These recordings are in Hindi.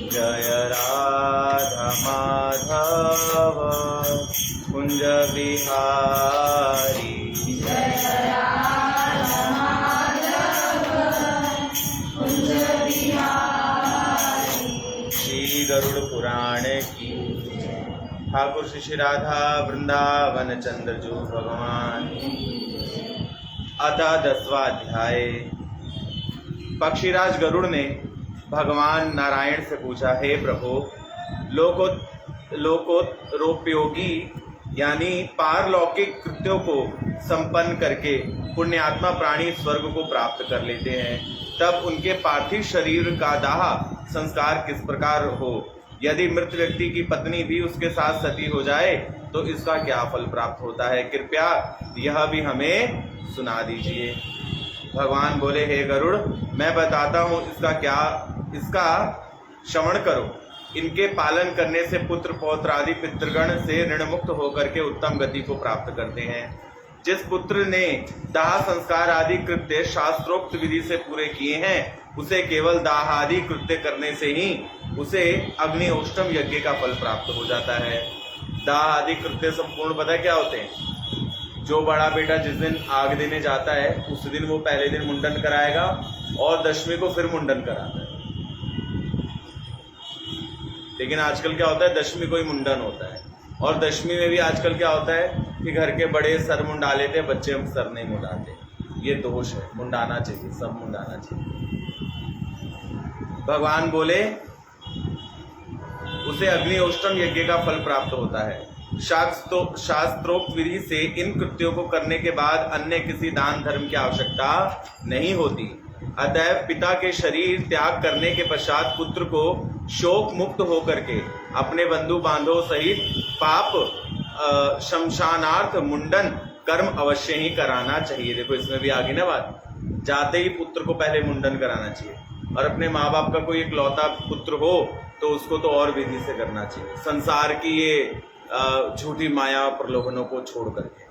जय राधा माधव कुंज बिहारी। श्री गरुड़ पुराण की। ठाकुर श्री राधा वृंदावन चंद्रजू भगवान। अतः 10वां अध्याय। पक्षीराज गरुड़ ने भगवान नारायण से पूछा, हे प्रभु, लोकोत्तरोपयोगी यानी पारलौकिक कृत्यों को संपन्न करके पुण्यात्मा प्राणी स्वर्ग को प्राप्त कर लेते हैं, तब उनके पार्थिव शरीर का दाह संस्कार किस प्रकार हो? यदि मृत व्यक्ति की पत्नी भी उसके साथ सती हो जाए तो इसका क्या फल प्राप्त होता है? कृपया यह भी हमें सुना दीजिए। भगवान बोले, हे गरुड़, मैं बताता हूँ इसका श्रवण करो। इनके पालन करने से पुत्र पौत्र आदि पितृगण से ऋण मुक्त होकर के उत्तम गति को प्राप्त करते हैं। जिस पुत्र ने दाह संस्कार आदि कृत्य शास्त्रोक्त विधि से पूरे किए हैं, उसे केवल दाह आदि कृत्य करने से ही उसे अग्निहोष्टम यज्ञ का फल प्राप्त हो जाता है। दाह आदि कृत्य संपूर्ण पता क्या होते हैं? जो बड़ा बेटा जिस दिन आग देने जाता है उस दिन वो पहले दिन मुंडन कराएगा और 10वीं को फिर मुंडन कराता है। लेकिन आजकल क्या होता है, 10वीं को ही मुंडन होता है। और 10वीं में भी आजकल क्या होता है कि घर के बड़े सर मुंडा लेते हैं, बच्चे सर नहीं मुंडाते। ये दोष है, मुंडाना चाहिए, सब मुंडाना चाहिए। भगवान बोले, उसे अग्निहोष्टम यज्ञ का फल प्राप्त होता है। शास्त्रोक्त विधि से इन कृत्यों को करने के बाद अन्य किसी दान धर्म की आवश्यकता नहीं होती। अतएव पिता के शरीर त्याग करने के पश्चात पुत्र को शोक मुक्त होकर के अपने बंधु बांधवों सहित पाप शमशानार्थ मुंडन कर्म अवश्य ही कराना चाहिए। देखो इसमें भी आगे ना बात, जाते ही पुत्र को पहले मुंडन कराना चाहिए। और अपने माँ बाप का कोई इकलौता पुत्र हो तो उसको तो और विधि से करना चाहिए, संसार की ये झूठी माया प्रलोभनों को छोड़ करके।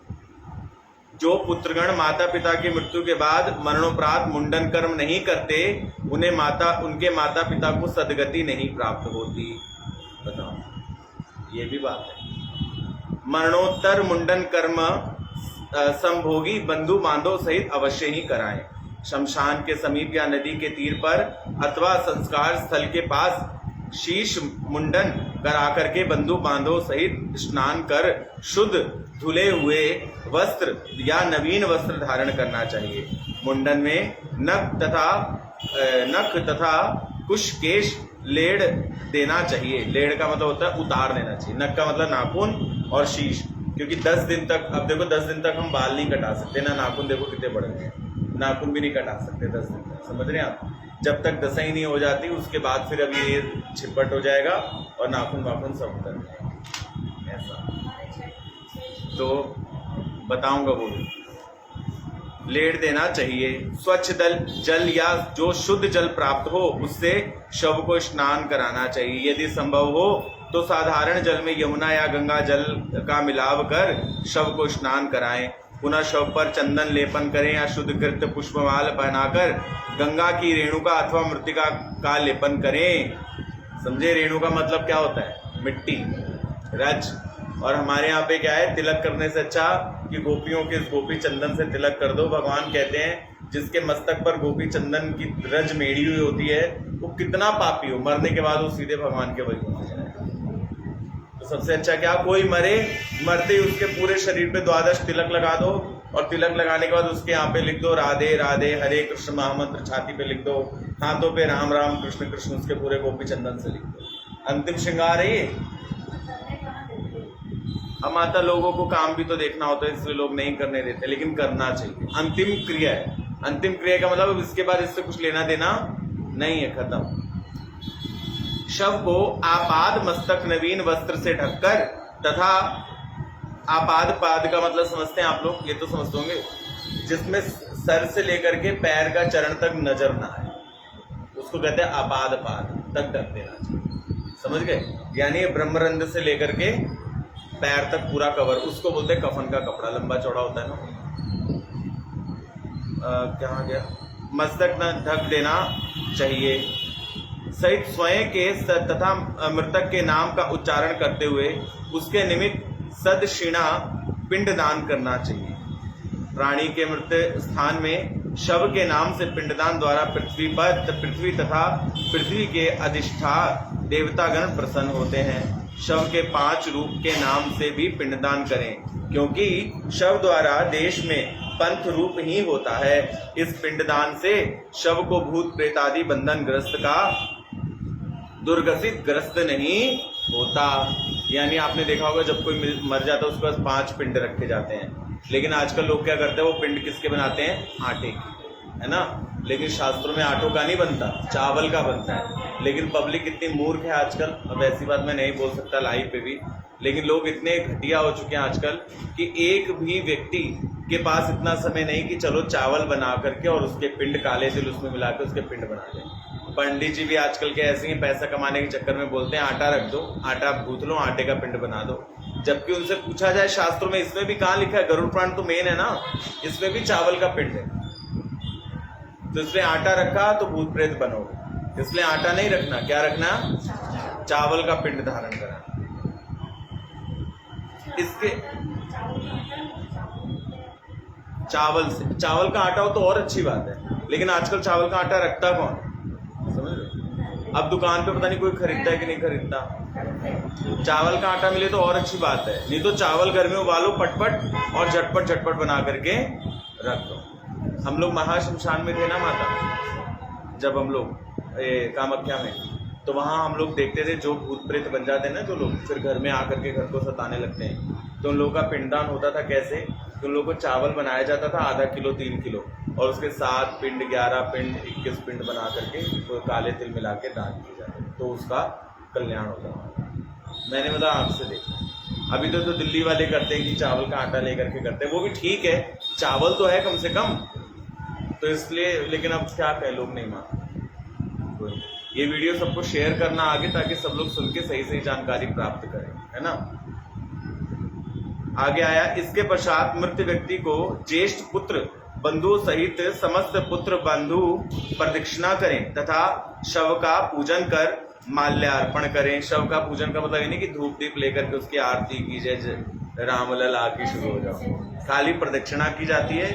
जो पुत्रगण माता पिता की मृत्यु के बाद मरणोपरांत मुंडन कर्म नहीं करते, उनके माता पिता को सदगति नहीं प्राप्त होती। बताओ, ये भी बात है। मरणोत्तर मुंडन कर्म संभोगी बंधु बांधव सहित अवश्य ही कराएं। शमशान के समीप या नदी के तीर पर अथवा संस्कार स्थल के पास शीश मुंडन करा करके बंधु बांधव सहित स्नान कर शुद्ध धुले हुए वस्त्र या नवीन वस्त्र धारण करना चाहिए। मुंडन में नख तथा कुश केश लेड़ देना चाहिए। लेड़ का मतलब होता है उतार देना चाहिए। नख का मतलब नाखून और शीश, क्योंकि 10 दिन तक, अब देखो 10 दिन तक हम बाल नहीं कटा सकते ना, नाखून देखो कितने बड़े हैं, नाखून भी नहीं कटा सकते 10 दिन तक, समझ रहे हैं आप? जब तक दशई नहीं हो जाती उसके बाद फिर अब ये छिपट हो जाएगा और नाखून वाखून सब उतर जाएगा। ऐसा तो बताऊंगा वो भी। लेड़ देना चाहिए। स्वच्छ जल या जो शुद्ध जल प्राप्त हो उससे शव को स्नान कराना चाहिए। यदि संभव हो तो साधारण जल में यमुना या गंगा जल का मिलाव कर शव को स्नान कराएं। पुनः शव पर चंदन लेपन करें या शुद्धकृत पुष्पमाल पहनाकर गंगा की रेणुका अथवा मृतिका का लेपन करें। समझे? रेणुका मतलब क्या होता है? मिट्टी, रज। और हमारे यहाँ पे क्या है, तिलक करने से अच्छा कि गोपियों के गोपी चंदन से तिलक कर दो। भगवान कहते हैं जिसके मस्तक पर गोपी चंदन की रज मेड़ी हुई होती है वो कितना पापी हो, मरने के बाद वो सीधे भगवान के वैकुंठ में जाएगा। तो सबसे अच्छा क्या, कोई मरते ही उसके पूरे शरीर पे 12 तिलक लगा दो और तिलक लगाने के बाद उसके यहाँ पे लिख दो राधे राधे हरे कृष्ण महामंत्र छाती पे लिख दो, हाथों पे राम राम कृष्ण कृष्ण उसके पूरे गोपी चंदन से लिख दो। अंतिम श्रृंगार है ये। अब माता लोगों को काम भी तो देखना होता है इसलिए लोग नहीं करने देते, लेकिन करना चाहिए। अंतिम क्रिया है। अंतिम क्रिया का मतलब इसके बाद इससे कुछ लेना देना नहीं है, खत्म। शव को आपाद मस्तक नवीन वस्त्र से ढककर तथा आपाद पाद का मतलब समझते हैं आप लोग, ये तो समझते होंगे, जिसमें सर से लेकर के पैर का चरण तक नजर ना आए, उसको कहते हैं आपाद पाद तक ढक देना चाहिए। समझ गए? यानी ब्रह्मरंध्र से लेकर के पैर तक पूरा कवर, उसको बोलते हैं कफन का कपड़ा, लंबा चौड़ा होता है ना। कहाँ गया? मस्तक न ढक देना चाहिए। सहित स्वयं के तथा मृतक के नाम का उच्चारण करते हुए उसके निमित्त सदशिणा पिंडदान करना चाहिए। प्राणी के मृत स्थान में शव के नाम से पिंडदान द्वारा पृथ्वी तथा पृथ्वी के अधिष्ठान देवतागण प्रसन्न होते हैं। शव के 5 रूप के नाम से भी पिंडदान करें, क्योंकि शव द्वारा देश में पंथ रूप ही होता है। इस पिंडदान से शव को भूत प्रेत आदि बंधन ग्रस्त का दुर्गसित ग्रस्त नहीं होता। यानी आपने देखा होगा जब कोई मर जाता है उसके पास 5 पिंड रखे जाते हैं, लेकिन आजकल लोग क्या करते हैं, वो पिंड किसके बनाते हैं, आटे के, है ना। लेकिन शास्त्रों में आटों का नहीं बनता, चावल का बनता है। लेकिन पब्लिक इतनी मूर्ख है आजकल, अब ऐसी बात मैं नहीं बोल सकता लाइव पे भी, लेकिन लोग इतने घटिया हो चुके हैं आजकल कि एक भी व्यक्ति के पास इतना समय नहीं कि चलो चावल बना करके और उसके पिंड काले तिल उसमें मिला के उसके पिंड बना दें। पंडित जी भी आजकल के ऐसे ही पैसा कमाने के चक्कर में बोलते हैं आटा रख दो, आटा गूंथ लो, आटे का पिंड बना दो। जबकि उनसे पूछा जाए शास्त्रों में, इसमें भी कहाँ लिखा है, गरुड़ पुराण तो मेन है ना, इसमें भी चावल का पिंड है। तो इसलिए आटा रखा तो भूत प्रेत बनोगे, इसलिए आटा नहीं रखना, क्या रखना, चावल का पिंड धारण करा। इसके चावल से, चावल का आटा हो तो और अच्छी बात है, लेकिन आजकल चावल का आटा रखता कौन, समझ रहे। अब दुकान पे पता नहीं कोई खरीदता है कि नहीं खरीदता। चावल का आटा मिले तो और अच्छी बात है, नहीं तो चावल घर में उबालो पटपट और झटपट झटपट बना करके रख दो। हम लोग महाशमशान में थे ना माता, जब हम लोग कामाख्या में, तो वहाँ हम लोग देखते थे जो भूत प्रेत बन जाते हैं ना जो लोग, फिर घर में आकर के घर को सताने लगते हैं, तो उन लोगों का पिंडदान होता था कैसे, तो उन लोगों को चावल बनाया जाता था आधा किलो 3 किलो, और उसके 7 पिंड 11 पिंड 21 पिंड बना करके तो काले तिल मिला के दान किए जाते, तो उसका कल्याण होता। मैंने मतलब आपसे देखा, अभी तो दिल्ली वाले करते हैं कि चावल का आटा लेकर के करते हैं, वो भी ठीक है, चावल तो है कम से कम, तो इसलिए, लेकिन अब क्या कहें, लोग नहीं मानते। ये वीडियो सबको शेयर करना आगे, ताकि सब लोग सुन के सही सही जानकारी प्राप्त करें, है ना। आगे आया, इसके पश्चात मृत व्यक्ति को ज्येष्ठ पुत्र बंधु सहित समस्त पुत्र बंधु प्रदक्षिणा करें तथा शव का पूजन कर माल्यार्पण करें। शव का पूजन का मतलब ये नहीं कि धूप दीप लेकर के उसकी आरती की जय रामलला आके शुरू हो जाओ, खाली प्रदक्षिणा की जाती है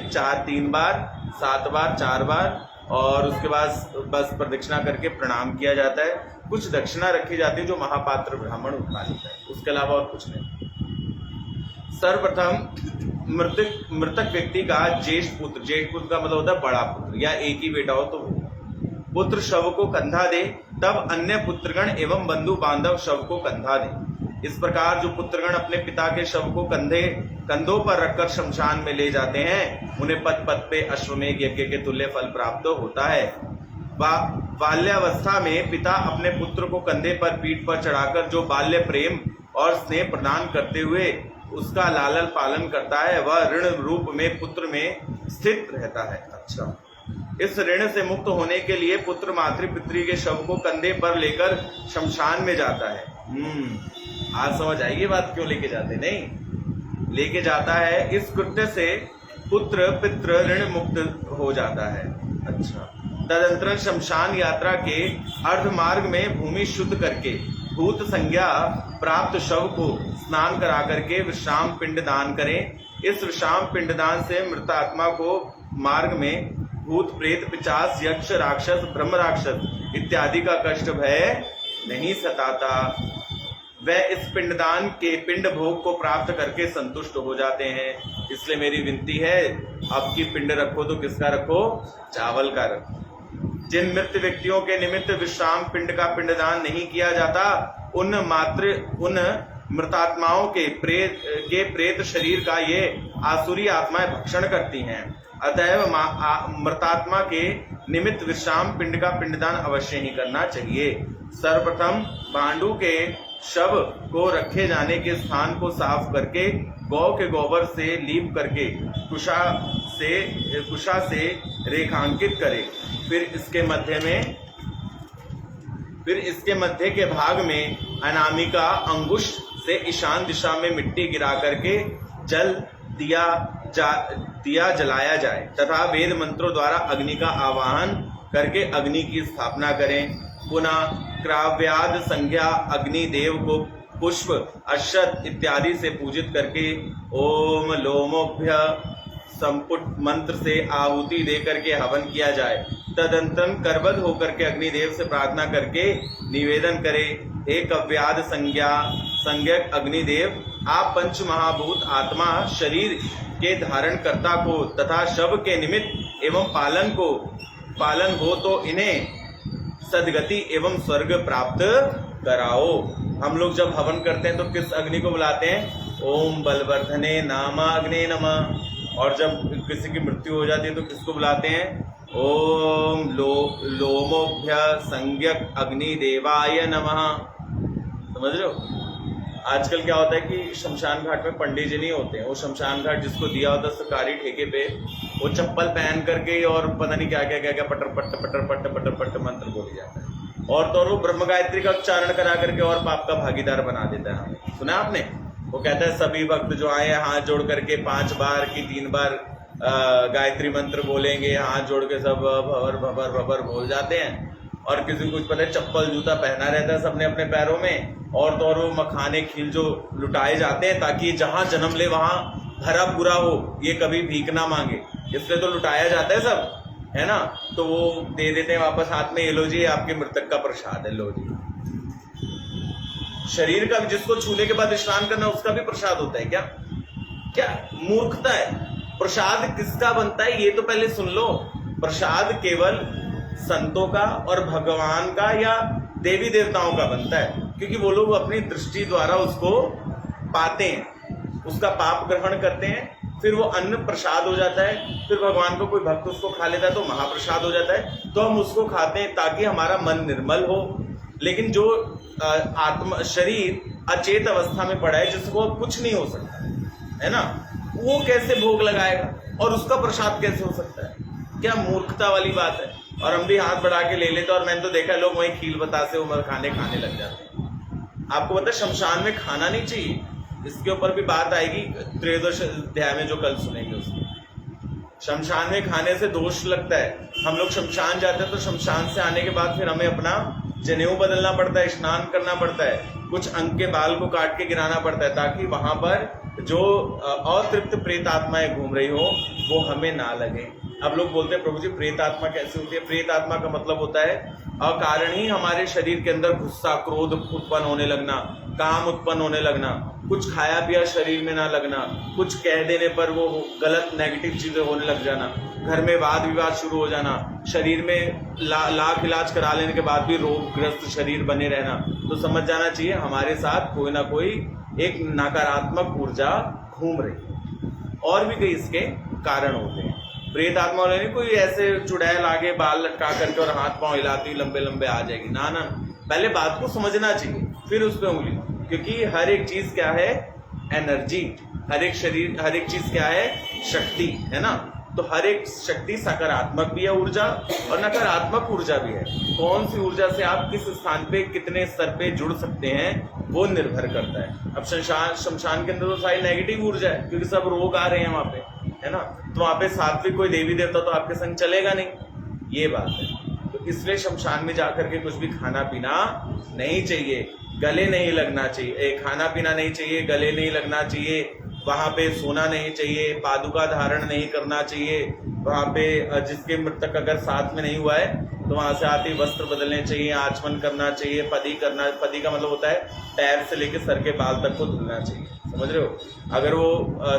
3 बार 7 बार 4 बार, और उसके बाद बस प्रदक्षिणा करके प्रणाम किया जाता है। कुछ दक्षिणा रखी जाती है जो महापात्र ब्राह्मण उठा लेता है, उसके अलावा और कुछ नहीं। सर्वप्रथम मृतक व्यक्ति का ज्येष्ठ पुत्र का मतलब होता है बड़ा पुत्र, या एक ही बेटा हो तो वो पुत्र शव को कंधा दे, तब अन्य पुत्रगण एवं बंधु बांधव शव को कंधा दे। इस प्रकार जो पुत्रगण अपने पिता के शव को कंधों पर रखकर शमशान में ले जाते हैं, उन्हें पद पद पे अश्वमेध यज्ञ के तुल्य फल प्राप्त होता है। बाल्यावस्था में पिता अपने पुत्र को कंधे पर पीठ पर चढ़ाकर जो बाल्य प्रेम और स्नेह प्रदान करते हुए उसका लालन पालन करता है, वह ऋण रूप में पुत्र में स्थित रहता है। अच्छा, इस ऋण से मुक्त होने के लिए पुत्र मातृपितृ के शव को कंधे पर लेकर शमशान में जाता है। आज समझ आएगी बात, क्यों लेके जाते, नहीं लेके जाता है। इस कृत्य से पुत्र पितृ ऋण मुक्त हो जाता है। अच्छा, तदंतर शमशान यात्रा के अर्ध मार्ग में भूमि शुद्ध करके भूत संज्ञा प्राप्त शव को स्नान करा करके विश्राम पिंड दान करें। इस विश्राम पिंड दान से मृतात्मा को मार्ग में भूत प्रेत पिशाच यक्ष राक्षस ब्रह्म राक्षस इत्यादि का कष्ट भय नहीं सताता। वह इस पिंडदान के पिंड भोग को प्राप्त करके संतुष्ट हो जाते हैं। इसलिए मेरी विनती है, अब की पिंड रखो तो किसका रखो, चावल का रखो। जिन मृत व्यक्तियों के निमित्त विश्राम पिंड का पिंडदान नहीं किया जाता, उन मृतात्माओं के प्रेत शरीर का ये आसुरी आत्माएं भक्षण करती हैं। अतएव मृतात्मा के निमित्त विश्राम पिंड का पिंडदान अवश्य ही करना चाहिए। सर्वप्रथम भांडू के शव को रखे जाने के स्थान को साफ करके गौ के गोबर से लीप करके कुशा से रेखांकित करें। फिर इसके मध्य के भाग में अनामिका अंगुष्ठ से ईशान दिशा में मिट्टी गिरा करके जल दिया जलाया जाए तथा वेद मंत्रों द्वारा अग्नि का आवाहन करके अग्नि की स्थापना करें। पुनः क्राव्याद संज्ञा अग्निदेव को पुष्प अक्षत इत्यादि से पूजित करके ओम लोमोभ्य संपुट मंत्र से आहुति दे करके हवन किया जाए। तदंतरम करबद्ध होकर के अग्निदेव से प्रार्थना करके निवेदन करे, एक अव्याद संज्ञक अग्निदेव, आप पंच महाभूत आत्मा शरीर के धारण कर्ता को तथा शव के निमित्त एवं पालन हो तो इन्हें सदगति एवं स्वर्ग प्राप्त कराओ। हम लोग जब हवन करते हैं तो किस अग्नि को बुलाते हैं? ओम बलवर्धने नामा अग्ने नमः। और जब किसी की मृत्यु हो जाती है तो किसको बुलाते हैं? ओम लोमोभ्य संज्ञक अग्नि देवाय नमः। समझ रहे हो? आजकल क्या होता है कि शमशान घाट में पंडित जी नहीं होते हैं, वो शमशान घाट जिसको दिया होता है सरकारी ठेके पे, वो चप्पल पहन करके और पता नहीं क्या क्या क्या क्या पटर पट मंत्र बोली जाता है, और तो वो ब्रह्म गायत्री का उच्चारण करा करके और पाप का भागीदार बना देता है हमें। सुना आपने? वो कहता है सभी भक्त जो आए हाथ जोड़ करके 5 बार की 3 बार गायत्री मंत्र बोलेंगे, हाथ जोड़ के सब भवर भवर भवर बोल जाते हैं, और किसी को कुछ पता है चप्पल जूता पहना रहता है सबने अपने पैरों में, और तो और वो मखाने खील जो लुटाए जाते हैं ताकि जहां जन्म ले वहां भरा पूरा हो, ये कभी भीख ना मांगे, इसलिए तो लुटाया जाता है सब, है ना। तो वो दे देते हैं वापस हाथ में, ये लो जी आपके मृतक का प्रसाद है, लो जी। शरीर का जिसको छूने के बाद स्नान करना उसका भी प्रसाद होता है क्या? क्या मूर्खता है। प्रसाद किसका बनता है ये तो पहले सुन लो। प्रसाद केवल संतों का और भगवान का या देवी देवताओं का बनता है, क्योंकि वो लोग अपनी दृष्टि द्वारा उसको पाते हैं, उसका पाप ग्रहण करते हैं, फिर वो अन्न प्रसाद हो जाता है, फिर भगवान को कोई भक्त उसको खा लेता है तो महाप्रसाद हो जाता है, तो हम उसको खाते हैं ताकि हमारा मन निर्मल हो। लेकिन जो आत्मा शरीर अचेत अवस्था में पड़ा है, जिसको अब कुछ नहीं हो सकता है ना, वो कैसे भोग लगाएगा और उसका प्रसाद कैसे हो सकता है? क्या मूर्खता वाली बात है। और हम भी हाथ बढ़ा के ले लेते, और मैंने तो देखा लोग वहीं खील बतासे उमर खाने लग जाते हैं। आपको पता है शमशान में खाना नहीं चाहिए, इसके ऊपर भी बात आएगी त्रयोदश अध्याय में जो कल सुनेंगे उसमें। शमशान में खाने से दोष लगता है। हम लोग शमशान जाते हैं तो शमशान से आने के बाद फिर हमें अपना जनेऊ बदलना पड़ता है, स्नान करना पड़ता है, कुछ अंग के बाल को काट के गिराना पड़ता है, ताकि वहां पर जो अतृप्त प्रेत आत्माएं घूम रही हो वो हमें ना लगे। अब लोग बोलते हैं प्रभु जी प्रेत आत्मा कैसे होती है? प्रेत आत्मा का मतलब होता है अकारण ही हमारे शरीर के अंदर गुस्सा, क्रोध उत्पन्न होने लगना, काम उत्पन्न होने लगना, कुछ खाया पिया शरीर में ना लगना, कुछ कह देने पर वो गलत नेगेटिव चीजें होने लग जाना, घर में वाद विवाद शुरू हो जाना, शरीर में लाख इलाज करा लेने के बाद भी रोगग्रस्त शरीर बने रहना। तो समझ जाना चाहिए हमारे साथ कोई ना कोई एक नकारात्मक ऊर्जा घूम रही है। और भी कई इसके कारण होते हैं। प्रेत आत्मा वाले नहीं कोई ऐसे चुड़ैल आगे बाल लटका करके और हाथ पांव हिलाती लंबे लंबे आ जाएगी, ना ना, पहले बात को समझना चाहिए फिर उस पर उंगली, क्योंकि हर एक चीज क्या है? एनर्जी। हर एक शरीर, हर एक चीज क्या है? शक्ति, है ना। तो हर एक शक्ति सकारात्मक भी है ऊर्जा और नकारात्मक ऊर्जा भी है। कौन सी ऊर्जा से आप किस स्थान पे कितने स्तर पे जुड़ सकते हैं वो निर्भर करता है। अब शमशान के अंदर तो सारी नेगेटिव ऊर्जा है, क्योंकि सब रोग आ रहे हैं वहां पे, है ना। तो वहां पे सात्विक कोई देवी देवता तो आपके संग चलेगा नहीं, ये बात है। तो इसलिए शमशान में जाकर के कुछ भी खाना पीना नहीं चाहिए, गले नहीं लगना चाहिए, खाना पीना नहीं चाहिए, गले नहीं लगना चाहिए, वहां पे सोना नहीं चाहिए, पादुका धारण नहीं करना चाहिए, वहां पे जिसके मृतक अगर साथ में नहीं हुआ है तो वहां से आते वस्त्र बदलने चाहिए, आचमन करना चाहिए, पदी करना, पदी का मतलब होता है पैर से लेकर सर के बाल तक को धुलना चाहिए, समझ रहे हो। अगर वो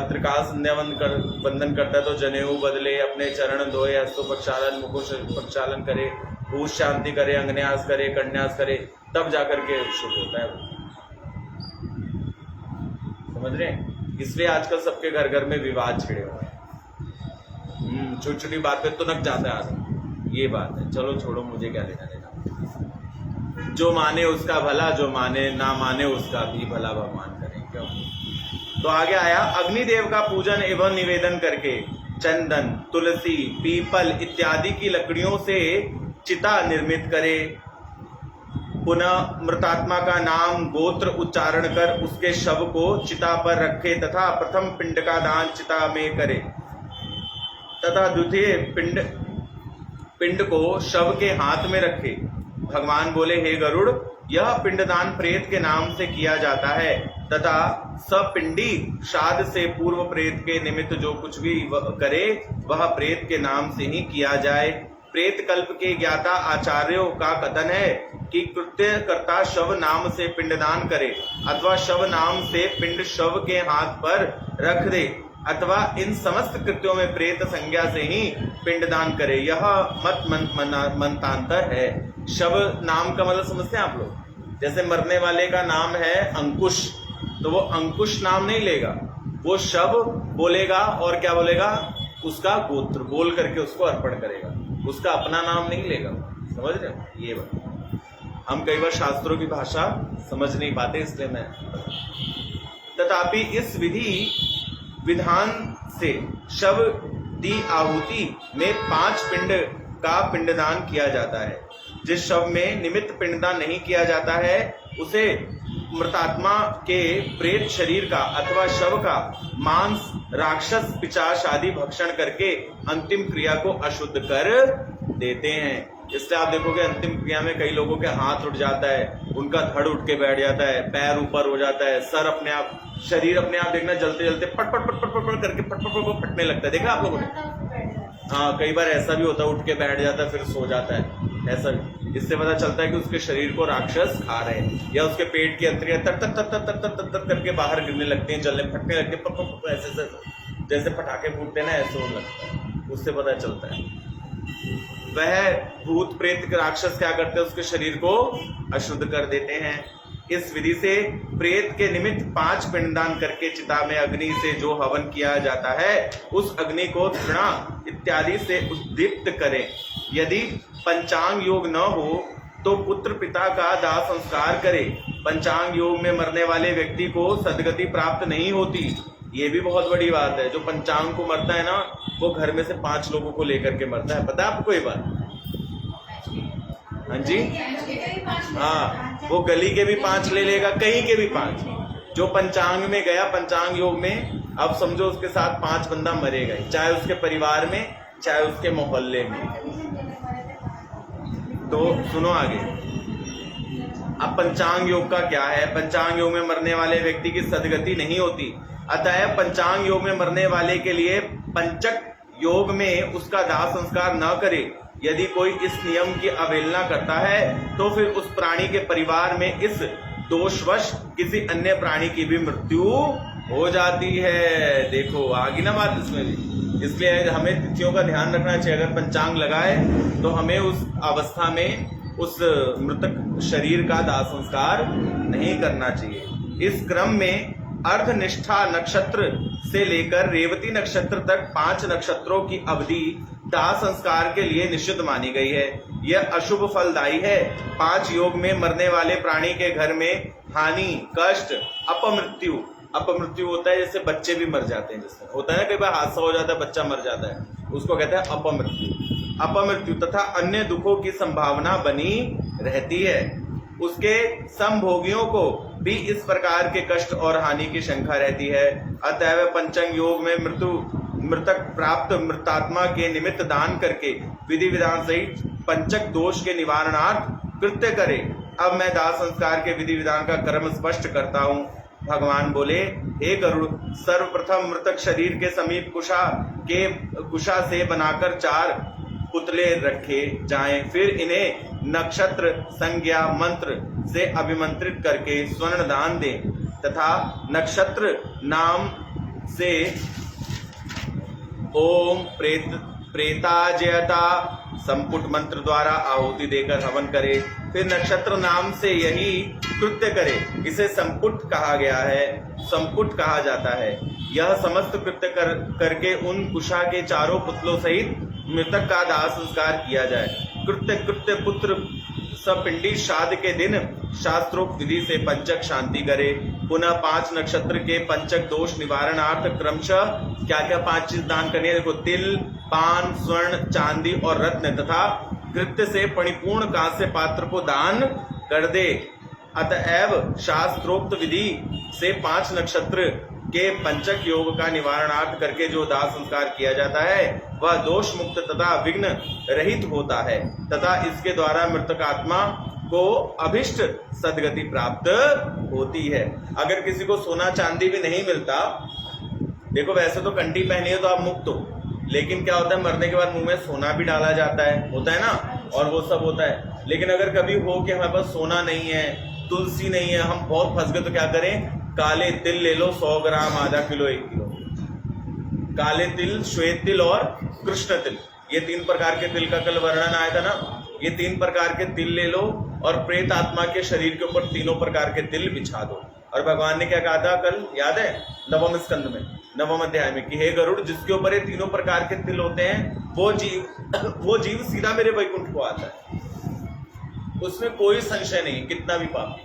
त्रिकाल संध्या बंधन करता है तो जनेऊ बदले, अपने चरण धोए, हस्तों प्रक्षालन, मुखों प्रक्षालन करे, भूष शांति करे, अंगन्यास करे, कन्यास करे, तब जाकर के शुभ होता है वो, समझ रहे हैं। इसलिए आजकल सबके घर घर में विवाद छिड़े हुए हैं, छोटी छोटी बात पे तुनक जाता है आदमी, ये बात है। चलो छोड़ो, मुझे क्या लेना देना। जो माने उसका भला, जो माने ना माने उसका भी भला भगवान करें, क्यों। तो आगे आया, अग्निदेव का पूजन एवं निवेदन करके चंदन, तुलसी, पीपल इत्यादि की लकड़ियों से चिता निर्मित करे। पुनः मृतात्मा का नाम गोत्र उच्चारण कर उसके शव को चिता पर रखे तथा प्रथम पिंड का दान चिता में करे तथा द्वितीय पिंड को शव के हाथ में रखे, भगवान बोले, हे गरुड़, यह पिंडदान प्रेत के नाम से किया जाता है तथा सपिंडी श्राद्ध से पूर्व प्रेत के निमित्त जो कुछ भी करे वह प्रेत के नाम से ही किया जाए। प्रेत कल्प के ज्ञाता आचार्यों का कथन है कि कृत्य कर्ता शव नाम से पिंडदान करे अथवा शव नाम से पिंड शव के हाथ पर रख दे अथवा इन समस्त कृत्यों में प्रेत संज्ञा से ही पिंडदान करे। यह मत मंतांतर है। शव नाम का मतलब समझते हैं आप लोग? जैसे मरने वाले का नाम है अंकुश, तो वो अंकुश नाम नहीं लेगा, वो शव बोलेगा और क्या बोलेगा, उसका गोत्र बोल करके उसको अर्पण करेगा, उसका अपना नाम नहीं लेगा। समझ रहे हो? ये बात हम कई बार शास्त्रों की भाषा समझ नहीं पाते, इसलिए मैं तथापि इस विधान से शव दी आहुति में 5 पिंड का पिंडदान किया जाता है। जिस शव में निमित्त पिंडदान नहीं किया जाता है उसे मृतात्मा के प्रेत शरीर का अथवा शव का मांस राक्षस पिशाच आदि भक्षण करके अंतिम क्रिया को अशुद्ध कर देते हैं। इसलिए आप देखोगे अंतिम क्रिया में कई लोगों के हाथ उठ जाता है, उनका धड़ उठ के बैठ जाता है, पैर ऊपर हो जाता है, सर अपने आप, शरीर अपने आप देखना जलते जलते पट पट पट पट पट करके पट पट पट फटने लगता है। देखा आप लोगों ने? हाँ, कई बार ऐसा भी होता है, उठ के बैठ जाता है फिर सो जाता है, ऐसा भी। इससे पता चलता है कि उसके शरीर को राक्षस खा रहे हैं, या उसके पेट की अंतरियां तर तर तर तर तर तर तर करके बाहर गिरने लगती हैं, जलने फटने लगते हैं, ऐसे जैसे पटाखे फूटते हैं ना, ऐसे होने लगता है। उससे पता चलता है वह भूत प्रेत राक्षस क्या करते हैं, उसके शरीर को अशुद्ध कर देते हैं। इस विधि से प्रेत के निमित्त 5 पिंडदान करके चिता में अग्नि से जो हवन किया जाता है उस अग्नि को तृणा इत्यादि से उद्दीप्त करें। यदि पंचांग योग न हो तो पुत्र पिता का दाह संस्कार करे। पंचांग योग में मरने वाले व्यक्ति को सदगति प्राप्त नहीं होती। ये भी बहुत बड़ी बात है। जो पंचांग को मरता है ना, वो घर में से 5 लोगों को लेकर के मरता है। पता है आपको ये बात? हाँ जी, हाँ, वो गली के भी 5 ले लेगा, कहीं के भी 5। जो पंचांग में गया, पंचांग योग में, अब समझो उसके साथ 5 बंदा मरेगा, चाहे उसके परिवार में चाहे उसके मोहल्ले में। तो सुनो आगे। अब पंचांग योग का क्या है? पंचांग योग में मरने वाले व्यक्ति की सदगति नहीं होती, अतः पंचांग योग में मरने वाले के लिए पंचक योग में उसका दाह संस्कार न करे। यदि कोई इस नियम की अवहेलना करता है तो फिर उस प्राणी के परिवार में इस दोषवश किसी अन्य प्राणी की भी मृत्यु हो जाती है। देखो आगे ना बात इसमें भी। इसलिए हमें तिथियों का ध्यान रखना चाहिए। अगर पंचांग लगाए तो हमें उस अवस्था में उस मृतक शरीर का दाह संस्कार नहीं करना चाहिए। इस क्रम में अर्धनिष्ठा नक्षत्र से लेकर रेवती नक्षत्र तक 5 नक्षत्रों की अवधि दाह संस्कार के लिए निषिद्ध मानी गई है। यह अशुभ फलदायी है। 5 योग में मरने वाले प्राणी के घर में हानि, कष्ट, अपमृत्यु, अपमृत्यु होता है जैसे बच्चे भी मर जाते हैं, जिससे होता है ना कई बार हादसा हो जाता है, बच्चा मर जाता है, उसको कहते हैं अपमृत्यु। अपमृत्यु तथा अन्य दुखों की संभावना बनी रहती है। उसके संभोगियों को भी इस प्रकार के कष्ट और हानि की शंका रहती है। अतएव पंचंग योग में मृतक प्राप्त मृतात्मा के निमित्त दान करके विधि विधान सहित पंचक दोष के निवारणार्थ कृत्य करे। अब मैं दाह संस्कार के विधि विधान का क्रम स्पष्ट करता हूँ। भगवान बोले, हे गरुड़, सर्वप्रथम मृतक शरीर के समीप कुशा से बनाकर 4 पुतले रखे जाएं। फिर इन्हें नक्षत्र संज्ञा मंत्र से अभिमंत्रित करके स्वर्ण दान दें तथा नक्षत्र नाम से ओम प्रेताजयता संपुट मंत्र द्वारा आहुति देकर हवन करे। फिर नक्षत्र नाम से यही कृत्य करे। इसे संपुट कहा गया है, संपुट कहा जाता है। यह समस्त कृत्य करके उन कुशा के 4 पुतलों सहित मृतक का दाह संस्कार किया जाए। कृत्य पुत्र सपिंडी श्राद्ध के दिन शास्त्रोक्त विधि से पंचक शांति करे। पुनः 5 नक्षत्र के पंचक दोष निवारणार्थ क्रमशः क्या क्या 5 चीज दान करनी है? देखो, तिल, पान, स्वर्ण, चांदी और रत्न तथा कृत्य से परिपूर्ण कांस्य पात्र को दान कर दे। अतएव शास्त्रोक्त विधि से 5 नक्षत्र के पंचक योग का निवारणार्थ करके जो दाह संस्कार किया जाता है वह दोष मुक्त तथा विघ्न रहित होता है तथा इसके द्वारा मृतक आत्मा को अभिष्ट सदगति प्राप्त होती है। अगर किसी को सोना चांदी भी नहीं मिलता, देखो वैसे तो कंठी पहनी है तो आप मुक्त हो, लेकिन क्या होता है मरने के बाद मुंह में सोना भी डाला जाता है, होता है ना, और वो सब होता है। लेकिन अगर कभी हो कि हमारे पास सोना नहीं है, तुलसी नहीं है, हम बहुत फंस गए, तो क्या करें, काले तिल ले लो 100 ग्राम, आधा किलो, 1 किलो। काले तिल, श्वेत तिल और कृष्ण तिल, ये 3 प्रकार के तिल का कल वर्णन आया था ना। ये 3 प्रकार के तिल ले लो और प्रेत आत्मा के शरीर के ऊपर 3 प्रकार के तिल बिछा दो। और भगवान ने क्या कहा था कल, याद है, नवम स्कंद में, नवम अध्याय में, कि हे गरुड़, जिसके ऊपर ये 3 प्रकार के तिल होते हैं वो जीव सीधा मेरे वैकुंठ को आता है, उसमें कोई संशय नहीं, कितना भी पाप।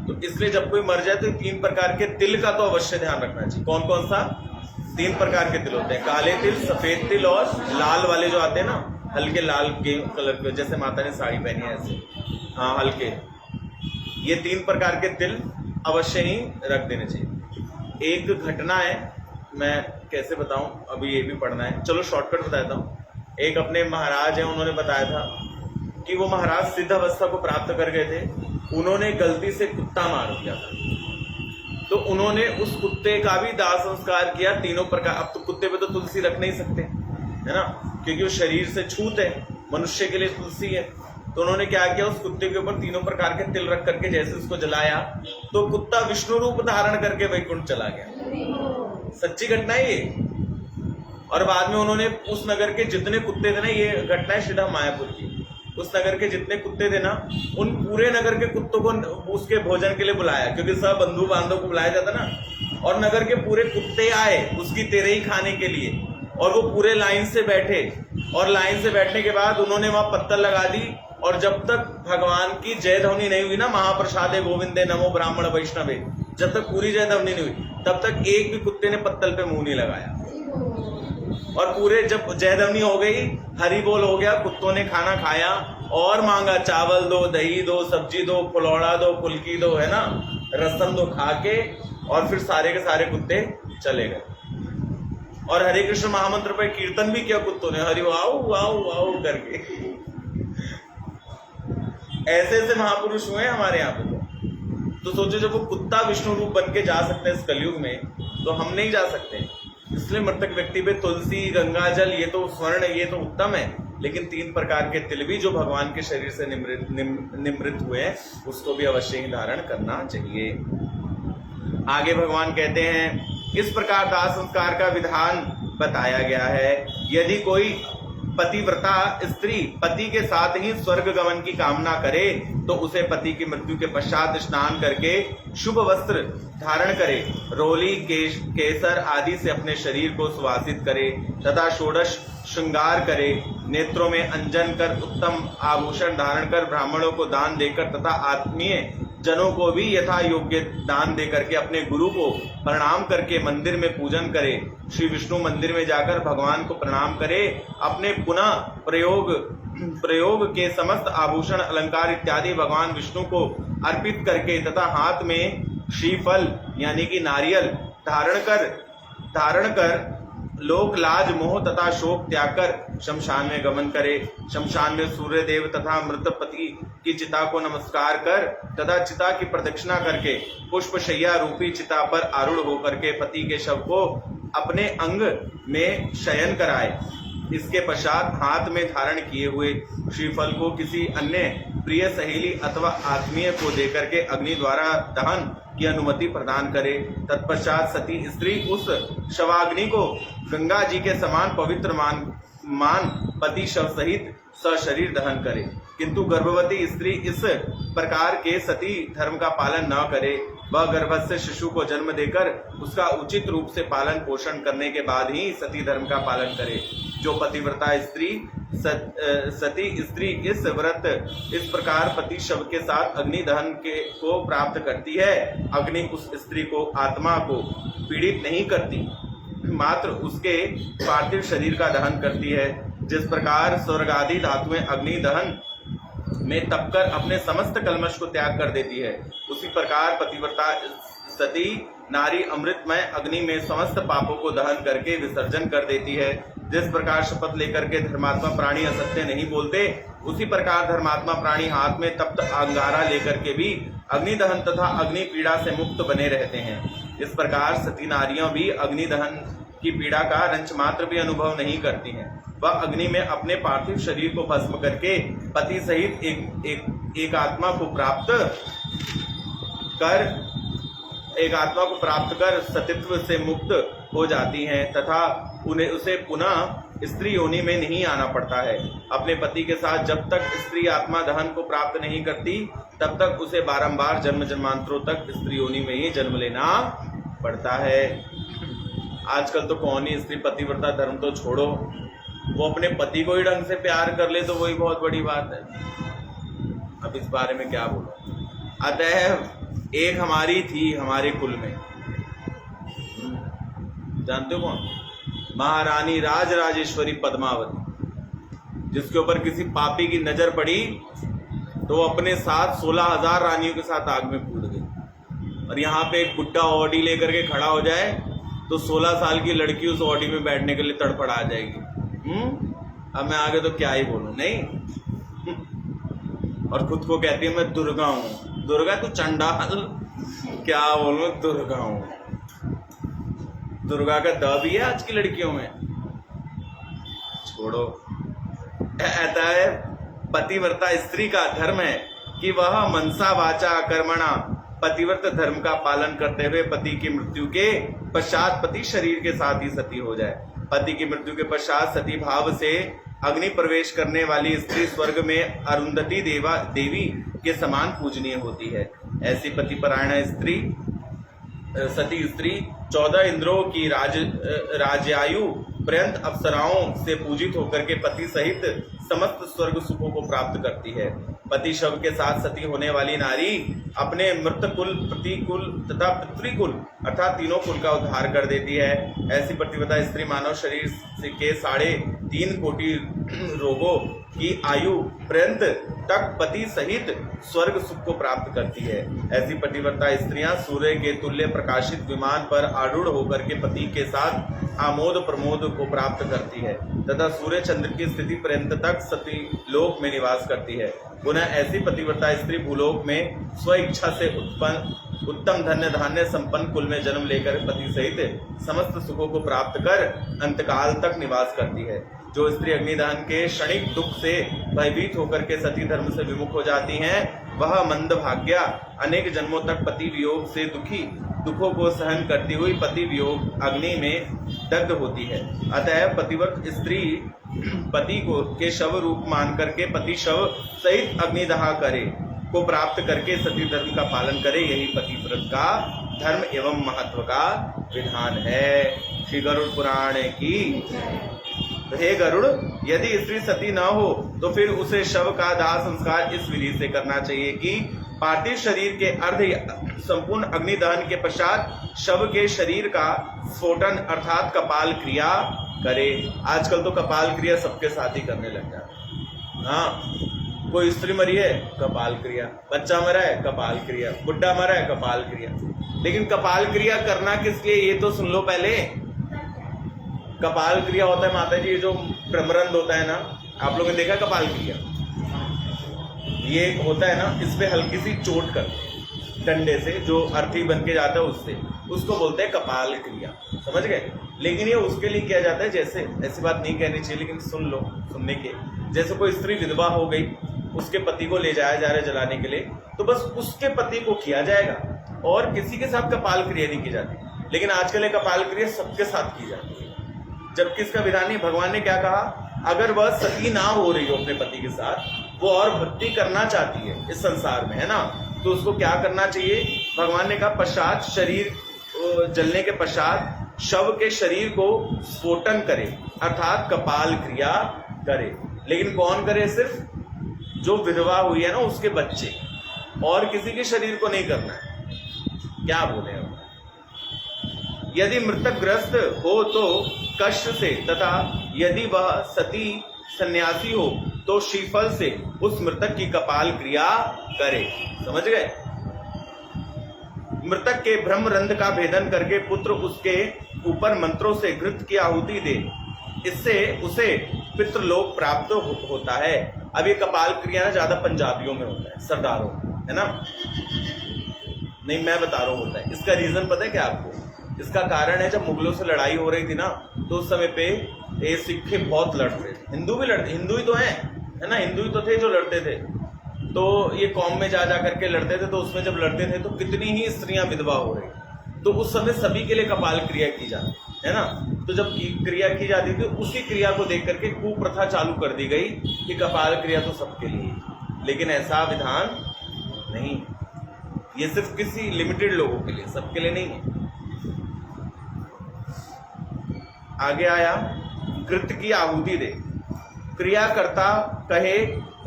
तो इसलिए जब कोई मर जाए तो 3 प्रकार के तिल का तो अवश्य ध्यान रखना चाहिए। कौन कौन सा? 3 प्रकार के तिल होते हैं, काले तिल, सफेद तिल और लाल वाले जो आते हैं ना, हल्के लाल कलर के, जैसे माता ने साड़ी पहनी है ऐसे, हाँ हल्के, ये 3 प्रकार के तिल अवश्य ही रख देने चाहिए। एक घटना है, मैं कैसे बताऊं, अभी ये भी पढ़ना है, चलो शॉर्टकट बताता हूँ। एक अपने महाराज हैं, उन्होंने बताया था कि वो महाराज सिद्ध अवस्था को प्राप्त कर गए थे, उन्होंने गलती से कुत्ता मार दिया था, तो उन्होंने उस कुत्ते का भी दाह संस्कार किया 3 प्रकार। अब तो कुत्ते पे तो तुलसी रख नहीं सकते, है ना, क्योंकि वो शरीर से छूत है, मनुष्य के लिए तुलसी है। तो उन्होंने क्या किया, उस कुत्ते के ऊपर 3 प्रकार के तिल रख करके जैसे उसको जलाया तो कुत्ता विष्णु रूप धारण करके वैकुंठ चला गया। सच्ची घटना है ये। और बाद में उन्होंने उस नगर के जितने कुत्ते थे ना, ये घटना है श्रीधाम मायापुर की, उस नगर के जितने कुत्ते थे ना, उन पूरे नगर के कुत्तों को उसके भोजन के लिए बुलाया, क्योंकि सब बंधु बांधव को बुलाया जाता ना, और नगर के पूरे कुत्ते आए उसकी तेरही खाने के लिए, और वो पूरे लाइन से बैठे, और लाइन से बैठने के बाद उन्होंने वहां पत्तल लगा दी, और जब तक भगवान की जय ध्वनि नहीं हुई ना, महाप्रसादे गोविंदे नमो ब्राह्मण वैष्णवे, जब तक पूरी जय ध्वनि नहीं हुई तब तक एक भी कुत्ते ने पत्तल पे मुंह नहीं लगाया। और पूरे जब जय ध्वनि हो गई, हरि बोल हो गया, कुत्तों ने खाना खाया और मांगा, चावल दो, दही दो, सब्जी दो, फुलौड़ा दो, फुल्की दो, है ना, रसम दो, खा के और फिर सारे के सारे कुत्ते चले गए। और हरे कृष्ण महामंत्र पर कीर्तन भी किया कुत्तों ने, हरि वाऊ वाऊ वाऊ करके। ऐसे ऐसे महापुरुष हुए हमारे यहाँ पे। तो सोचो, जब वो कुत्ता विष्णु रूप बन के जा सकते हैं इस कलयुग में, तो हम नहीं जा सकते। इसलिए मृतक व्यक्ति पे तुलसी, गंगा जल, ये तो स्वर्ण, ये तो उत्तम है, लेकिन 3 प्रकार के तिल भी जो भगवान के शरीर से निमृत हुए हैं, उसको भी अवश्य ही धारण करना चाहिए। आगे भगवान कहते हैं, इस प्रकार दाह संस्कार का विधान बताया गया है। यदि कोई पतिव्रता स्त्री पति के साथ ही स्वर्ग गमन की कामना करे, तो उसे पति की मृत्यु के पश्चात स्नान करके शुभ वस्त्र धारण करे, रोली, केसर आदि से अपने शरीर को सुवासित करे तथा षोडश श्रृंगार करे, नेत्रों में अंजन कर, उत्तम आभूषण धारण कर, ब्राह्मणों को दान देकर तथा आत्मीय जनों को भी यथा योग्य दान दे करके अपने गुरु को प्रणाम करके मंदिर में पूजन करे, श्री विष्णु मंदिर में जाकर भगवान को प्रणाम करे, अपने पुनः प्रयोग के समस्त आभूषण अलंकार इत्यादि भगवान विष्णु को अर्पित करके तथा हाथ में श्रीफल यानी कि नारियल धारण कर लोक लाज मोह तथा शोक त्याग कर शमशान में गमन करे। शमशान में सूर्य देव तथा मृत पति की चिता को नमस्कार कर तथा चिता की प्रदक्षिणा करके पुष्प शैया रूपी चिता पर आरूढ़ होकर के पति के शव को अपने अंग में शयन कराए। इसके पश्चात हाथ में धारण किए हुए श्रीफल को किसी अन्य प्रिय सहेली अथवा आत्मीय को देकर के अग्नि द्वारा दहन की अनुमति प्रदान करे। तत्पश्चात सती स्त्री उस शवाग्नि को गंगा जी के समान पवित्र मान पति शव सहित सशरीर दहन करे। किंतु गर्भवती स्त्री इस प्रकार के सती धर्म का पालन न करे, वह गर्भस्थ शिशु को जन्म देकर उसका उचित रूप से पालन पोषण करने के बाद ही सती धर्म का पालन करे। जो पतिव्रता स्त्री सती स्त्री इस व्रत इस प्रकार पति शव के साथ अग्नि दहन को प्राप्त करती है, अग्नि उस स्त्री को आत्मा को पीड़ित नहीं करती, मात्र उसके पार्थिव शरीर का दहन करती है। जिस प्रकार स्वर्ग आदि धातुएं अग्नि दहन में तपकर अपने समस्त कल्मश को त्याग कर देती है, उसी प्रकार पतिव्रता सती नारी अमृतमय अग्नि में समस्त पापों को दहन करके विसर्जन कर देती है। जिस प्रकार शपथ लेकर के धर्मात्मा प्राणी असत्य नहीं बोलते, उसी प्रकार धर्मात्मा प्राणी हाथ में तप्त अंगारा लेकर के भी अग्नि दहन तथा अग्नि पीड़ा से मुक्त बने रहते हैं। इस प्रकार सती नारियां भी अग्नि दहन की पीड़ा का रंच मात्र भी अनुभव नहीं करती हैं। वह अग्नि में अपने पार्थिव शरीर को भस्म करके पति सहित एक आत्मा को प्राप्त कर सतीत्व से मुक्त हो जाती हैं तथा उसे पुनः स्त्री योनि में नहीं आना पड़ता है। अपने पति के साथ जब तक स्त्री आत्मा दहन को प्राप्त नहीं करती, तब तक उसे बारंबार जन्म जन्मांतरों तक स्त्री योनि में ही जन्म लेना पड़ता है। आजकल तो कौन ही स्त्री पतिव्रता धर्म तो छोड़ो, वो अपने पति को ही ढंग से प्यार कर ले तो वही बहुत बड़ी बात है। अब इस बारे में क्या बोलो। अतः एक हमारी थी हमारे कुल में, जानते हो कौन? महारानी राजराजेश्वरी पद्मावती, जिसके ऊपर किसी पापी की नजर पड़ी तो अपने साथ 16,000 रानियों के साथ आग में कूद गई। और यहाँ पे एक बुड्ढा ऑडी लेकर के खड़ा हो जाए तो 16 साल की लड़की उस ऑडी में बैठने के लिए तड़फड़ा जाएगी। अब मैं आगे तो क्या ही बोलूं, नहीं। और खुद को कहती है मैं दुर्गा हूं। दुर्गा तू चंडाल, क्या बोलूं, दुर्गा हूं। दुर्गा का द भी है आज की लड़कियों में, छोड़ो। ऐसा है पतिव्रता स्त्री का धर्म है कि वह मनसा वाचा कर्मणा पतिव्रत धर्म का पालन करते हुए पति की मृत्यु के पश्चात पति शरीर के साथ ही सती हो जाए। पति की मृत्यु के पश्चात सती भाव से अग्नि प्रवेश करने वाली स्त्री स्वर्ग में अरुंधति देवी के समान पूजनीय होती है। ऐसी पतिपरायण स्त्री सती स्त्री 14 इंद्रों की राजयायु पर्यंत अप्सराओं से पूजित होकर के पति सहित समस्त स्वर्ग सुखों को प्राप्त करती है। पति शव के साथ सती होने वाली नारी अपने मृत कुल, प्रतिकुल तथा पितृकुल अर्थात तीनों कुल का उद्धार कर देती है। ऐसी पतिव्रता स्त्री मानव शरीर के 3.5 कोटि रोगों की आयु पर्यंत तक पति सहित स्वर्ग सुख को प्राप्त करती है। ऐसी पतिव्रता स्त्रियां सूर्य के तुल्य प्रकाशित विमान पर आरूढ़ होकर के पति के साथ आमोद प्रमोद को प्राप्त करती है तथा सूर्य चंद्र की स्थिति पर्यंत तक सती लोक में निवास करती है। पुनः ऐसी पतिव्रता स्त्री भूलोक में स्वेच्छा से उत्तम धन्य धान्य संपन्न कुल में जन्म लेकर पति सहित समस्त सुखों को प्राप्त कर अंतकाल तक निवास करती है। जो स्त्री अग्निदहन के क्षणिक दुख से भयभीत होकर के सती धर्म से विमुख हो जाती हैं, वह मंदभाग्या अनेक जन्मों तक पति वियोग से दुखों को सहन करती हुई पति वियोग अग्नि में दग्ध होती है। अतः पतिव्रत स्त्री पति को के शव रूप मान करके पति शव सहित अग्निदहा करे को प्राप्त करके सती धर्म का पालन करे, यही पतिव्रत का धर्म एवं महत्व का विधान है। श्री गरुड़ पुराण की। हे गरुड़, यदि स्त्री सती न हो तो फिर उसे शव का दाह संस्कार इस विधि से करना चाहिए कि पार्थिव शरीर के अर्ध संपूर्ण अग्नि दहन के पश्चात शव के शरीर का स्फोटन अर्थात कपाल क्रिया करे। आजकल तो कपाल क्रिया सबके साथ ही करने लग जाते। हाँ, कोई स्त्री मरी है कपाल क्रिया, बच्चा मरा है कपाल क्रिया, बुढ़ा मरा है कपाल क्रिया। लेकिन कपाल क्रिया करना किस लिए, ये तो सुन लो पहले। कपाल क्रिया होता है माता जी, जो प्रमरंद होता है ना, आप लोगों ने देखा कपाल क्रिया, ये होता है ना, इस पे हल्की सी चोट करते हैं डंडे से, जो अर्थी बन के जाता है उससे, उसको बोलते हैं कपाल क्रिया। समझ गए? लेकिन ये उसके लिए किया जाता है, जैसे ऐसी बात नहीं कहनी चाहिए लेकिन सुन लो, सुनने के, जैसे कोई स्त्री विधवा हो गई, उसके पति को ले जाया जा रहा है जलाने के लिए, तो बस उसके पति को किया जाएगा और किसी के साथ कपाल क्रिया नहीं की जाती। लेकिन आजकल ये कपाल क्रिया सबके साथ की जाती है, जबकि इसका विधान नहीं। भगवान ने क्या कहा, अगर वह सती ना हो रही हो अपने पति के साथ, वो और भक्ति करना चाहती है इस संसार में, है ना, तो उसको क्या करना चाहिए? भगवान ने कहा पश्चात शरीर जलने के पश्चात शव के शरीर को स्फोटन करे अर्थात कपाल क्रिया करे। लेकिन कौन करे? सिर्फ जो विधवा हुई है ना, उसके बच्चे, और किसी के शरीर को नहीं करना है। क्या बोले हम? यदि मृतक ग्रस्त हो तो कष्ट से, तथा यदि वह सती सन्यासी हो तो श्रीफल से उस मृतक की कपाल क्रिया करे। समझ गए? मृतक के ब्रह्मरंध्र का भेदन करके पुत्र उसके ऊपर मंत्रों से घृत की आहुति दे, इससे उसे पितृलोक प्राप्त होता है। अब ये कपाल क्रिया ना ज्यादा पंजाबियों में होता है, सरदारों में, है ना? नहीं, मैं बता रहा हूँ होता है। इसका रीजन पता है क्या आपको? इसका कारण है, जब मुगलों से लड़ाई हो रही थी ना, तो उस समय पे ये सिक्खे बहुत लड़ रहे थे। हिंदू भी लड़ते, हिंदू ही तो है ना? हिंदू ही तो थे जो लड़ते थे। तो ये कौम में जा करके लड़ते थे, तो उसमें जब लड़ते थे तो कितनी ही स्त्रियां विधवा हो रही, तो उस समय सभी के लिए कपाल क्रिया की जाती है ना? तो जब क्रिया की जाती थी, उसी क्रिया को देख करके कुप्रथा चालू कर दी गई कि कपाल क्रिया तो सबके लिए, लेकिन ऐसा विधान नहीं, ये सिर्फ किसी लिमिटेड लोगों के लिए, सबके लिए नहीं है। आगे आया, कृत की आहुति दे। क्रिया करता कहे,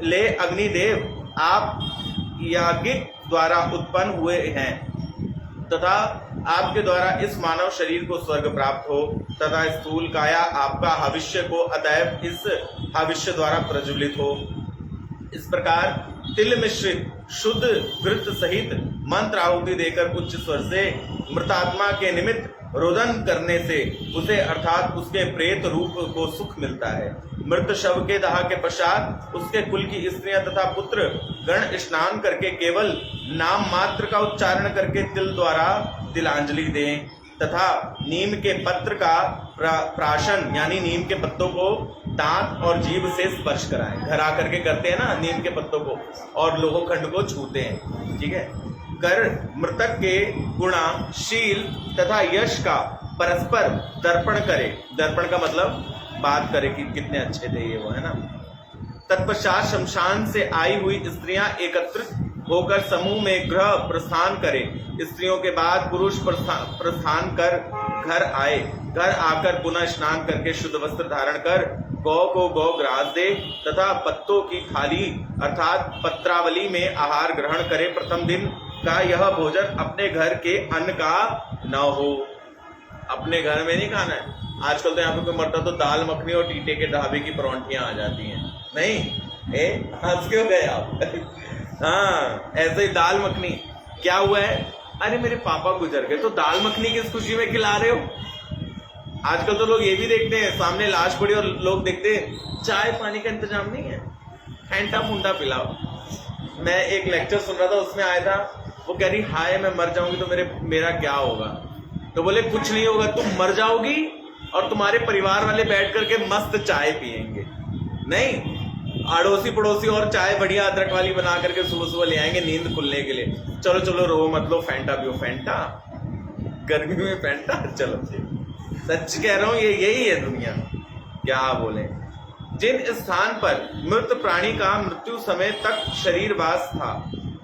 ले अग्निदेव, आप याज्ञिक द्वारा उत्पन्न हुए हैं तथा आपके द्वारा इस मानव शरीर को स्वर्ग प्राप्त हो तथा स्थूल काया आपका हविष्य को अतएव इस हविष्य द्वारा प्रज्वलित हो। इस प्रकार तिल मिश्रित शुद्ध घृत सहित मंत्र आहुति देकर उच्च स्वर से मृतात्मा के निमित्त रोदन करने से उसे अर्थात उसके प्रेत रूप को सुख मिलता है। मृत शव के दाह के पश्चात उसके कुल की स्त्रियां तथा पुत्र गण स्नान करके केवल नाम मात्र का उच्चारण करके तिल द्वारा तिलांजलि दें तथा नीम के पत्र का प्राशन यानी नीम के पत्तों को दांत और जीभ से स्पर्श कराएं। घर आकर के करते हैं ना नीम के पत्तों को, और लोहोखंड को छूते हैं, ठीक है। कर मृतक के गुणा शील तथा यश का परस्पर दर्पण करे। दर्पण का मतलब बात करे कि कितने अच्छे थे ये, वो है ना। तत्पश्चात शमशान से आई हुई स्त्रियां एकत्रित होकर समूह में गृह प्रस्थान करे। स्त्रियों के बाद पुरुष प्रस्थान कर घर आए। घर आकर पुनः स्नान करके शुद्ध वस्त्र धारण कर गौ को गौ ग्रास दे तथा पत्तों की थाली अर्थात पत्रावली में आहार ग्रहण करे। प्रथम दिन का यह भोजन अपने घर के अन्न का न हो। अपने घर में नहीं खाना है। आजकल तो यहाँ पे कोई मरता तो दाल मखनी और टीटे के ढाबे की परौंठियां आ जाती हैं। नहीं, हंस क्यों गए आप? हाँ, ऐसे ही दाल मखनी। क्या हुआ है? अरे मेरे पापा गुजर गए, तो दाल मखनी किस खुशी में खिला रहे हो? आजकल तो लोग ये भी देखते हैं, सामने लाश पड़ी और लोग देखते हैं चाय पानी का इंतजाम नहीं है, फैंटा फुंटा पिलाओ। मैं एक लेक्चर सुन रहा था, उसमें आया था, वो कह रही हाय मैं मर जाऊंगी तो मेरा क्या होगा? तो बोले कुछ नहीं होगा, तुम मर जाओगी और तुम्हारे परिवार वाले बैठ करके मस्त चाय पियेंगे। नहीं, अड़ोसी पड़ोसी और चाय बढ़िया अदरक वाली बना करके सुबह सुबह ले आएंगे नींद खुलने के लिए। चलो चलो रो मत लो, फैंटा पियो। फैंटा गर्मी में फैंटा? चलो सच कह रहा हूं, ये यही है दुनिया, क्या बोले। जिन स्थान पर मृत प्राणी का मृत्यु समय तक शरीरवास था,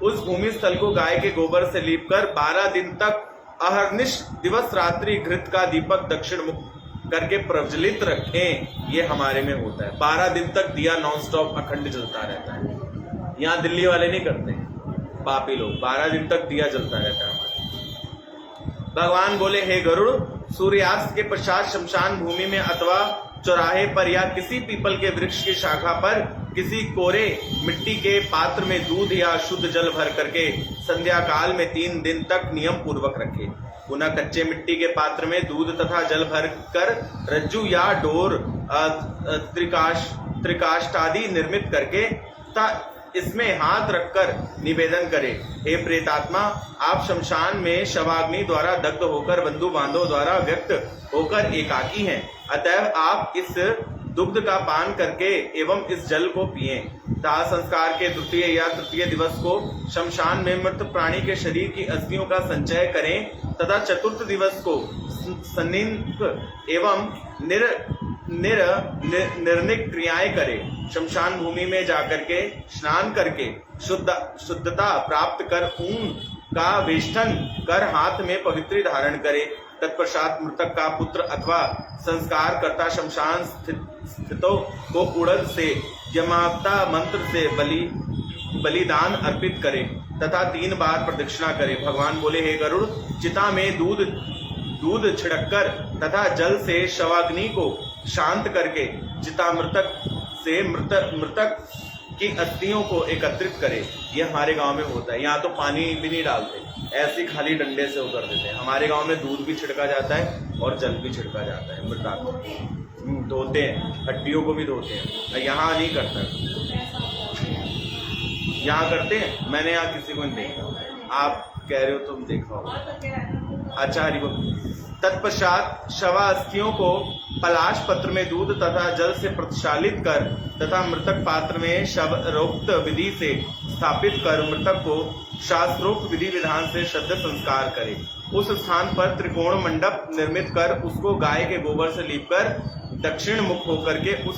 उस भूमि स्थल को गाय के गोबर से लीपकर 12 दिन तक अहर्निश दिवस रात्रि घृत का दीपक दक्षिण मुख करके प्रज्वलित रखें। ये हमारे में होता है, 12 दिन तक दिया नॉन स्टॉप अखंड जलता रहता है। यहाँ दिल्ली वाले नहीं करते, पापी लोग 12 दिन तक दिया जलता रहता है। भगवान बोले, हे गरुड़, सूर्यास्त के पश्चात शमशान भूमि में अथवा चौराहे पर या किसी पीपल के वृक्ष की शाखा पर किसी कोरे मिट्टी के पात्र में दूध या शुद्ध जल भर करके संध्या काल में 3 दिन तक नियम पूर्वक रखे। पुनः कच्चे मिट्टी के पात्र में दूध तथा जल भर कर रज्जु या डोर त्रिकाष्ठादि निर्मित करके तथा इसमें हाथ रखकर निवेदन करे, हे प्रेतात्मा, आप शमशान में शवाग्नि द्वारा दग्ध होकर बंधु बांधव द्वारा व्यक्त होकर एकाकी हैं। अतएव आप इस दुग्ध का पान करके एवं इस जल को पिएं। दाह संस्कार के द्वितीय या तृतीय दिवस को शमशान में मृत प्राणी के शरीर की अस्थियों का संचय करें तथा चतुर्थ दिवस को सनिक एवं निर्निक क्रियाएं करें। शमशान भूमि में जाकर के स्नान करके शुद्धता प्राप्त कर ऊन का वेष्टन कर हाथ में पवित्री धारण करे। तत्पश्चात मृतक का पुत्र अथवा संस्कार करता शमशान स्थितों को उड़द से यमावता मंत्र से बलिदान अर्पित करे तथा 3 बार प्रदक्षिणा करे। भगवान बोले, हे गरुड़, चिता में दूध छिड़ककर तथा जल से शवाग्नि को शांत करके चिता मृतक से मृतक की अस्थियों को एकत्रित करे। ये हमारे गांव में होता है। यहाँ तो पानी भी नहीं डालते, ऐसे खाली डंडे से वो कर देते हैं। हमारे गांव में दूध भी छिड़का जाता है और जल भी छिड़का जाता है, मृतात्मा धोते हैं, हड्डियों को भी धोते हैं। यहाँ नहीं करता, यहाँ करते हैं, मैंने यहाँ किसी को नहीं देखा, आप कह रहे हो तुम देखा होगा। अच्छा हरि बोल। तत्पश्चात शवास्थियों को पलाश पत्र में दूध तथा जल से प्रक्षालित कर तथा मृतक पात्र में शवरोक्त विधि से स्थापित कर मृतक को शास्त्रोक्त विधि विधान से श्रद्धा संस्कार करे। उस स्थान पर त्रिकोण मंडप निर्मित कर उसको गाय के गोबर से लीपकर दक्षिण मुख होकर के उस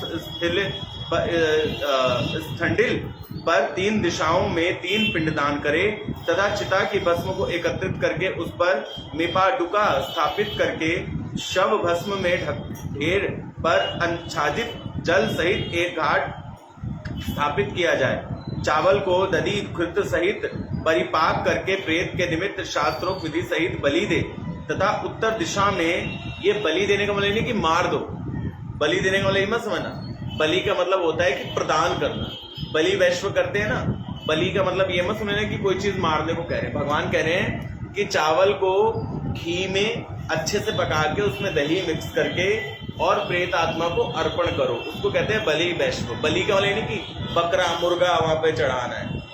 स्थंडिल पर 3 दिशाओं में 3 पिंडदान करे तथा चिता की भस्म को एकत्रित करके उस पर मेपाडुका स्थापित करके शव भस्म में ढेर पर आच्छादित जल सहित एक घाट स्थापित किया जाए। चावल को दधी घृत सहित परिपाक करके प्रेत के निमित्त शास्त्रोक्त विधि सहित बलि दे तथा उत्तर दिशा में, ये बलि देने का मतलब नहीं कि मार दो, बलि देने का मतलब मत समझना, बलि का मतलब होता है कि प्रदान करना। बलि वैश्व करते हैं ना, बलि का मतलब ये मत समझना कि कोई चीज मारने को कह रहे हैं। भगवान कह रहे हैं कि चावल को घी में अच्छे से पका के उसमें दही मिक्स करके और प्रेत आत्मा को अर्पण करो, उसको कहते हैं बलि वैश्व। बलि का मतलब नहीं कि बकरा मुर्गा वहां पे चढ़ाना है।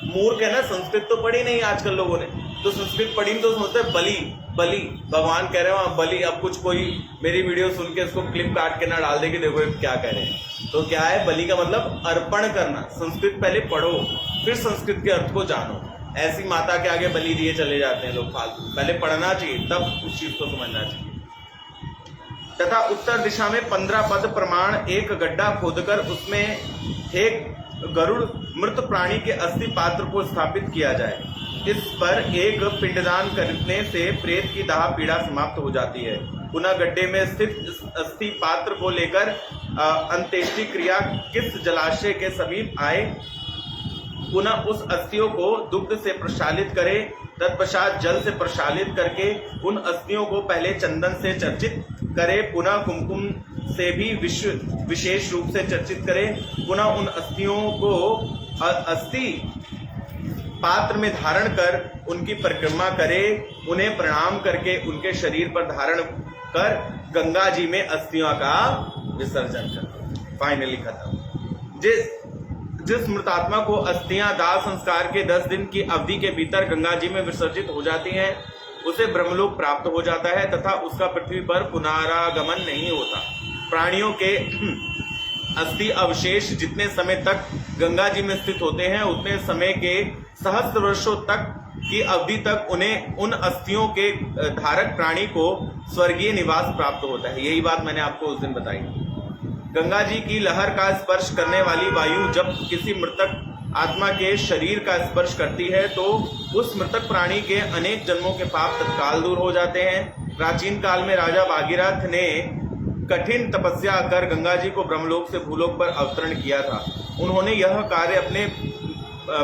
मूर्ख है ना, संस्कृत तो पढ़ी नहीं आजकल लोगों ने, तो संस्कृत पढ़ी तो सोचते हैं बलि बलि। भगवान कह रहे हैं वहां बलि। अब कुछ कोई मेरी वीडियो सुन के इसको क्लिप काट के ना डाल दे कि देखो ये क्या कह रहे हैं। तो क्या है, बलि का मतलब अर्पण करना। संस्कृत पहले पढ़ो फिर संस्कृत के अर्थ को जानो। ऐसी माता के आगे बलि दिए चले जाते हैं लोग फालतू, पहले पढ़ना चाहिए तब उस चीज को समझना चाहिए। तथा उत्तर दिशा में 15 पद प्रमाण एक गड्ढा खोदकर उसमें एक गरुड़ मृत प्राणी के अस्थि पात्र को स्थापित किया जाए। इस पर एक पिंडदान करने से प्रेत की दाह पीड़ा समाप्त हो जाती है। पुनः गड्ढे में स्थित अस्थि पात्र को लेकर अंत्येष्टि क्रिया किस जलाशय के समीप आए, पुनः उस अस्थियों को दुग्ध से प्रक्षालित करे। तत्पश्चात जल से प्रक्षालित करके उन अस्थियों को पहले चंदन से चर्चित करे, पुनः कुमकुम से भी विशेष रूप से चर्चित करे। पुनः उन अस्थियों को अस्थि पात्र में धारण कर उनकी परिक्रमा करे। उन्हें प्रणाम करके उनके शरीर पर धारण कर गंगा जी में अस्थियों का विसर्जन कर। फाइनली खत्म। जिस मृतात्मा को अस्थियां दाह संस्कार के 10 दिन की अवधि के भीतर गंगा जी में विसर्जित हो जाती हैं, उसे ब्रह्मलोक प्राप्त हो जाता है तथा उसका पृथ्वी पर पुनरागमन नहीं होता। प्राणियों के अस्थि अवशेष जितने समय तक गंगा जी में स्थित होते हैं उतने समय के सहस्त्र वर्षों तक की अवधि तक उन्हें उन अस्थियों के धारक प्राणी को स्वर्गीय निवास प्राप्त होता है। यही बात मैंने आपको उस दिन बताई। गंगा जी की लहर का स्पर्श करने वाली वायु जब किसी मृतक आत्मा के शरीर का स्पर्श करती है तो उस मृतक प्राणी के अनेक जन्मों के पाप तत्काल दूर हो जाते हैं। प्राचीन काल में राजा भागीरथ ने कठिन तपस्या कर गंगा जी को ब्रह्मलोक से भूलोक पर अवतरण किया था। उन्होंने यह कार्य अपने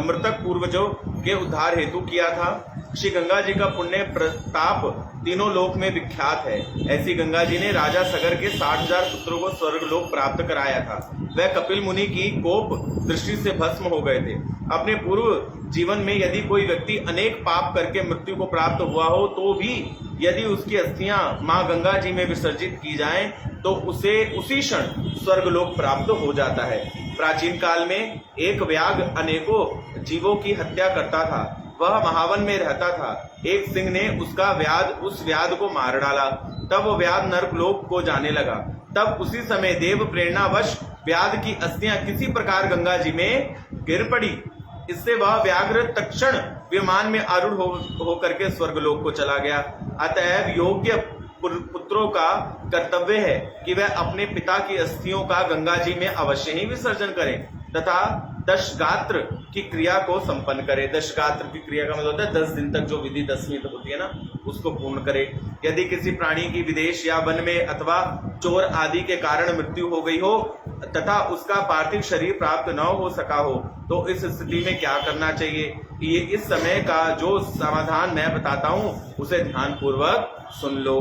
मृतक पूर्वजों के उद्धार हेतु किया था। श्री गंगा जी का पुण्य प्रताप तीनों लोक में विख्यात है। ऐसी गंगा जी ने राजा सगर के 60,000 पुत्रों को स्वर्गलोक प्राप्त कराया था। वह कपिल मुनि की कोप दृष्टि से भस्म हो गए थे। अपने पूर्व जीवन में यदि कोई व्यक्ति अनेक पाप करके मृत्यु को प्राप्त हुआ हो तो भी यदि उसकी अस्थियां मां गंगा जी में विसर्जित की जाएं तो उसे उसी क्षण स्वर्गलोक प्राप्त हो जाता है। प्राचीन काल में एक व्याघ्र अनेकों जीवों की हत्या करता था। वह महावन में रहता था। एक सिंह ने उस व्याध को मार डाला। तब वो व्याध नरकलोक को जाने लगा। तब उसी समय देव प्रेरणावश व्याध की अस्थियां किसी प्रकार गंगा जी में गिर पड़ी। इससे वह व्याघ्र तत्क्षण विमान में आरूढ़ होकर के स्वर्गलोक को चला गया। अतएव योग्य पुत्रों का कर्तव्य है कि वह अपने पिता की अस्थियों का गंगा जी में अवश्य ही विसर्जन करें तथा दशगात्र की क्रिया को संपन्न करे। दशगात्र की क्रिया का मतलब होता है 10 दिन तक जो विधि 10वीं होती है ना, उसको पूर्ण करे। यदि किसी प्राणी की विदेश या वन में अथवा चोर आदि के कारण मृत्यु हो गई हो तथा उसका पार्थिव शरीर प्राप्त न हो सका हो तो इस स्थिति में क्या करना चाहिए, ये इस समय का जो समाधान मैं बताता हूँ उसे ध्यान पूर्वक सुन लो।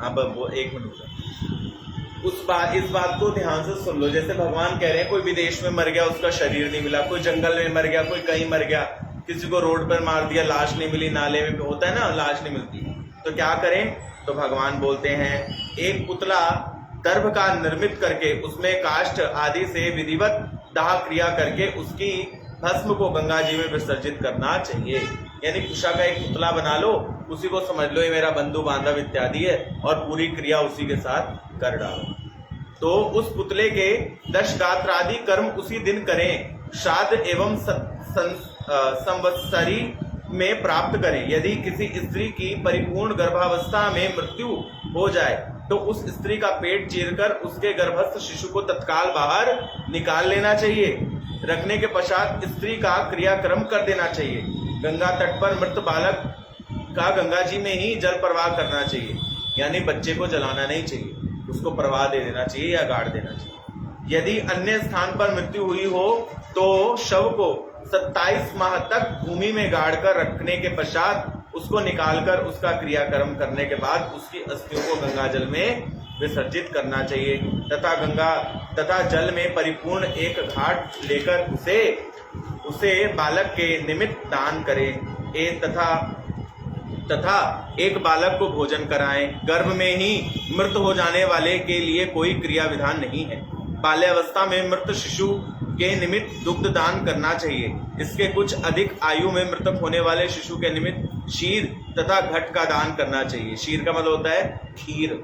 अब वो 1 मिनट इस बात को ध्यान से सुन लो। जैसे भगवान कह रहे हैं कोई विदेश में मर गया, उसका शरीर नहीं मिला, कोई जंगल में मर गया, कोई कहीं मर गया, किसी को रोड पर मार दिया, लाश नहीं मिली, नाले में होता है ना लाश नहीं मिलती, तो क्या करें? तो भगवान बोलते हैं एक पुतला दर्भ का निर्मित करके उसमें काष्ठ आदि से विधिवत दाह क्रिया करके उसकी भस्म को गंगा जी में विसर्जित करना चाहिए। यानी कुशा का एक पुतला बना लो, उसी को समझ लो ये मेरा बंधु बांधव इत्यादि है, और पूरी क्रिया उसी के साथ कर डालो। तो उस पुतले के दशगात्र आदि कर्म उसी दिन करें। श्राद्ध एवं संवत्सरी में प्राप्त करें। यदि किसी स्त्री की परिपूर्ण गर्भावस्था में मृत्यु हो जाए तो उस स्त्री का पेट चीरकर उसके गर्भस्थ शिशु को तत्काल बाहर निकाल लेना चाहिए। रखने के पश्चात स्त्री का क्रियाक्रम कर देना चाहिए। गंगा तट पर मृत बालक का गंगा जी में ही जल प्रवाह करना चाहिए, यानी बच्चे को जलाना नहीं चाहिए, उसको प्रवाह दे देना चाहिए या गाड़ देना चाहिए। यदि अन्य स्थान पर मृत्यु हुई हो तो शव को 27 माह तक भूमि में गाड़कर रखने के पश्चात उसको निकालकर उसका क्रियाक्रम करने के बाद उसकी अस्थियों को गंगा जल में विसर्जित करना चाहिए तथा जल में परिपूर्ण एक घाट लेकर उसे बालक के निमित्त दान करें तथा एक बालक को भोजन कराएं। गर्भ में ही मृत हो जाने वाले के लिए कोई क्रिया विधान नहीं है। बाल्यावस्था में मृत शिशु के निमित्त दुग्ध दान करना चाहिए। इसके कुछ अधिक आयु में मृतक होने वाले शिशु के निमित्त क्षीर तथा घट का दान करना चाहिए। क्षीर का मतलब होता है खीर,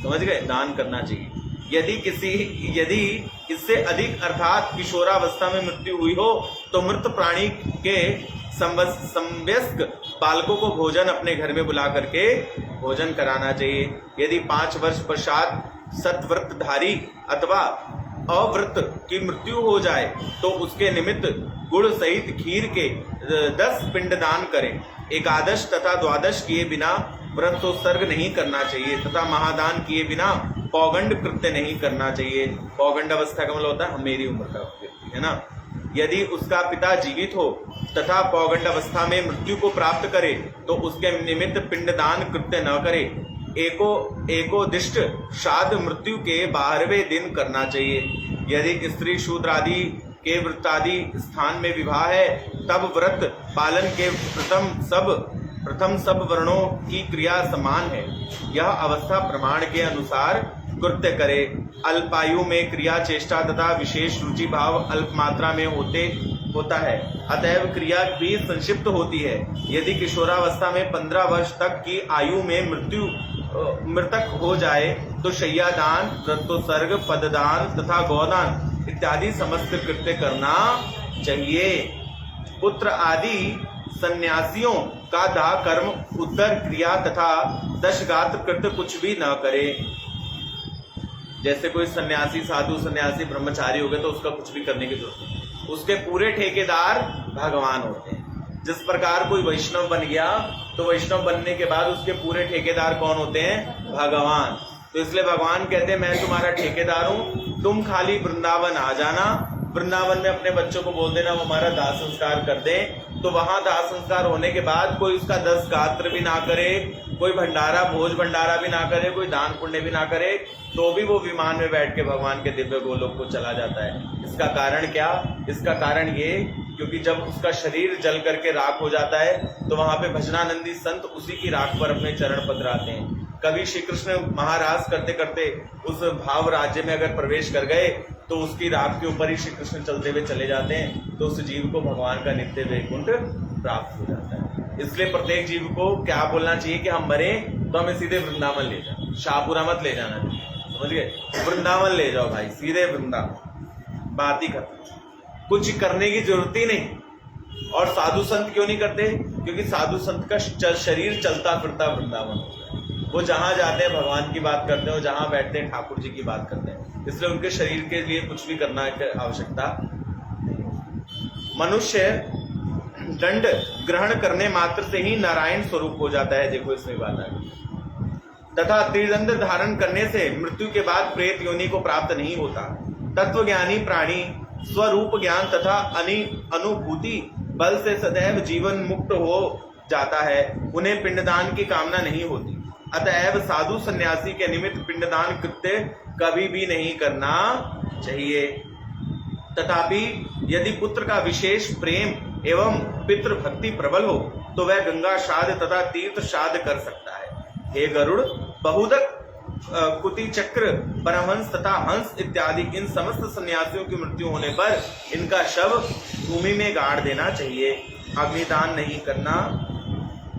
समझ गए, दान करना चाहिए। यदि इससे अधिक अर्थात किशोरावस्था में मृत्यु हुई हो तो मृत प्राणी के समवयस्क बालकों को भोजन अपने घर में बुला करके भोजन कराना चाहिए। यदि 5 वर्ष पश्चात सतव्रतधारी अथवा अव्रत की मृत्यु हो जाए तो उसके निमित्त गुड़ सहित खीर के 10 पिंड दान करें। एकादश तथा द्वादश किए बिना व्रतोत्सर्ग नहीं करना चाहिए तथा महादान किए बिना पौगंड कृत्य नहीं करना चाहिए। पौगंड अवस्था का मतलब होता है मेरी उम्र का व्यक्ति, है ना। यदि उसका पिता जीवित हो तथा पौगंड अवस्था में मृत्यु को प्राप्त करे तो उसके निमित्त पिंडदान कृत्य न करे। एकोदिष्ट श्राद्ध मृत्यु के 12वें दिन करना चाहिए। यदि स्त्री शूद्र आदि के वृत्तादि स्थान में विवाह है तब व्रत पालन के प्रथम सब वर्णों की क्रिया समान है। यह अवस्था प्रमाण के अनुसार कृत्य करे। अल्पायु में क्रिया चेष्टा तथा विशेष रुचि भाव अल्प मात्रा में होता है, अतएव क्रिया भी संक्षिप्त होती है। यदि किशोरावस्था में 15 वर्ष तक की आयु में मृतक हो जाए तो शय्यादान, व्रतोत्सर्ग, पददान तथा गौदान इत्यादि समस्त कृत्य करना चाहिए। पुत्र आदि सन्यासियों का दाह कर्म, उत्तर क्रिया तथा दशगात्र कृत्य कुछ भी न करे। जैसे कोई सन्यासी, साधु सन्यासी, ब्रह्मचारी हो गए तो उसका कुछ भी करने की जरूरत नहीं, उसके पूरे ठेकेदार भगवान होते हैं। जिस प्रकार कोई वैष्णव बन गया तो वैष्णव बनने के बाद उसके पूरे ठेकेदार कौन होते हैं? भगवान। तो इसलिए भगवान कहते हैं मैं तुम्हारा ठेकेदार हूं, तुम खाली वृंदावन आ जाना, वृंदावन में अपने बच्चों को बोल देना वो हमारा दाह संस्कार कर दे। तो वहां दाह संस्कार होने के बाद कोई उसका 10 गात्र भी ना करे, कोई भंडारा भोज भंडारा भी ना करे, कोई दान पुण्य भी ना करे, तो भी वो विमान में बैठ के भगवान के दिव्य गोलोक को चला जाता है। इसका कारण क्या? इसका कारण ये क्योंकि जब उसका शरीर जल करके राख हो जाता है तो वहां पे भजनानंदी संत उसी की राख पर अपने चरण पधराते हैं। कभी श्री कृष्ण महाराज करते करते उस भाव राज्य में अगर प्रवेश कर गए तो उसकी राख के ऊपर ही श्री कृष्ण चलते हुए चले जाते हैं, तो उस जीव को भगवान का नित्य वैकुंठ प्राप्त हो जाता है। इसलिए प्रत्येक जीव को क्या बोलना चाहिए कि हम मरे तो हमें सीधे वृंदावन ले जाओ, शाहपुरा मत ले जाना, समझ गए? वृंदावन ले जाओ भाई, सीधे वृंदावन, बात ही खत्म, कुछ करने की जरूरत ही नहीं। और साधु संत क्यों नहीं करते? क्योंकि साधु संत का शरीर चलता फिरता वृंदावन होता है। वो जहां जाते हैं भगवान की बात करते हैं, वो जहां बैठते हैं ठाकुर जी की बात करते हैं, इसलिए उनके शरीर के लिए कुछ भी करना की आवश्यकता नहीं। मनुष्य दंड ग्रहण करने मात्र से ही नारायण स्वरूप हो जाता है, देखो इसमें बात आ गई। तथा त्रिदंड धारण करने से मृत्यु के बाद प्रेत योनि को प्राप्त नहीं होता। तत्वज्ञानी प्राणी स्वरूप ज्ञान तथा अनुभूति बल से सदैव जीवन मुक्त हो जाता है, उन्हें पिंडदान की कामना नहीं होती। अतएव साधु सन्यासी के निमित्त पिंडदान कृत्य कभी भी नहीं करना चाहिए। तथापि यदि पुत्र का विशेष प्रेम एवं पितृ भक्ति प्रबल हो तो वह गंगा श्राद्ध तथा तीर्थ श्राद्ध कर सकता है। हे गरुड़, बहुदक, कुति चक्र, परमहंस तथा हंस इत्यादि इन समस्त सन्यासियों की मृत्यु होने पर इनका शव भूमि में गाड़ देना चाहिए, अग्निदान नहीं करना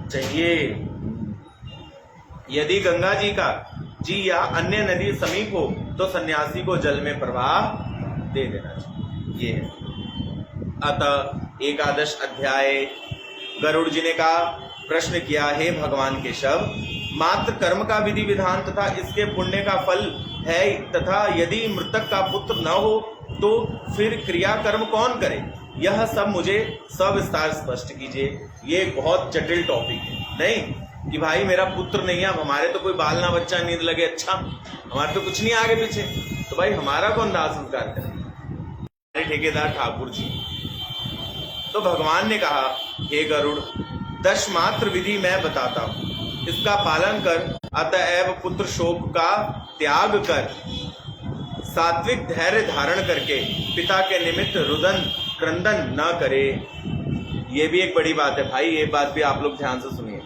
चाहिए। यदि गंगा जी या अन्य नदी समीप हो तो सन्यासी को जल में प्रवाह दे देना चाहिए। ये है। अतः एकादश अध्याय। गरुड़ जी ने कहा, प्रश्न किया, हे भगवान के शव, मात्र कर्म का विधि विधान तथा इसके पुण्य का फल है तथा यदि मृतक का पुत्र न हो तो फिर क्रिया कर्म कौन करे? यह सब मुझे सविस्तार स्पष्ट कीजिए। ये एक बहुत जटिल टॉपिक है, नहीं कि भाई मेरा पुत्र नहीं है, अब हमारे तो कोई बाल ना बच्चा नींद लगे, अच्छा हमारे तो कुछ नहीं आगे पीछे, तो भाई हमारा कौन दाह संस्कार करे? हमारे ठेकेदार ठाकुर जी। तो भगवान ने कहा, हे गरुड़, 10 मात्र विधि मैं बताता हूं, इसका पालन कर। अतएव पुत्र शोक का त्याग कर, सात्विक धैर्य धारण करके पिता के निमित्त रुदन क्रंदन न करे। ये भी एक बड़ी बात है भाई, ये बात भी आप लोग ध्यान से सुनिए।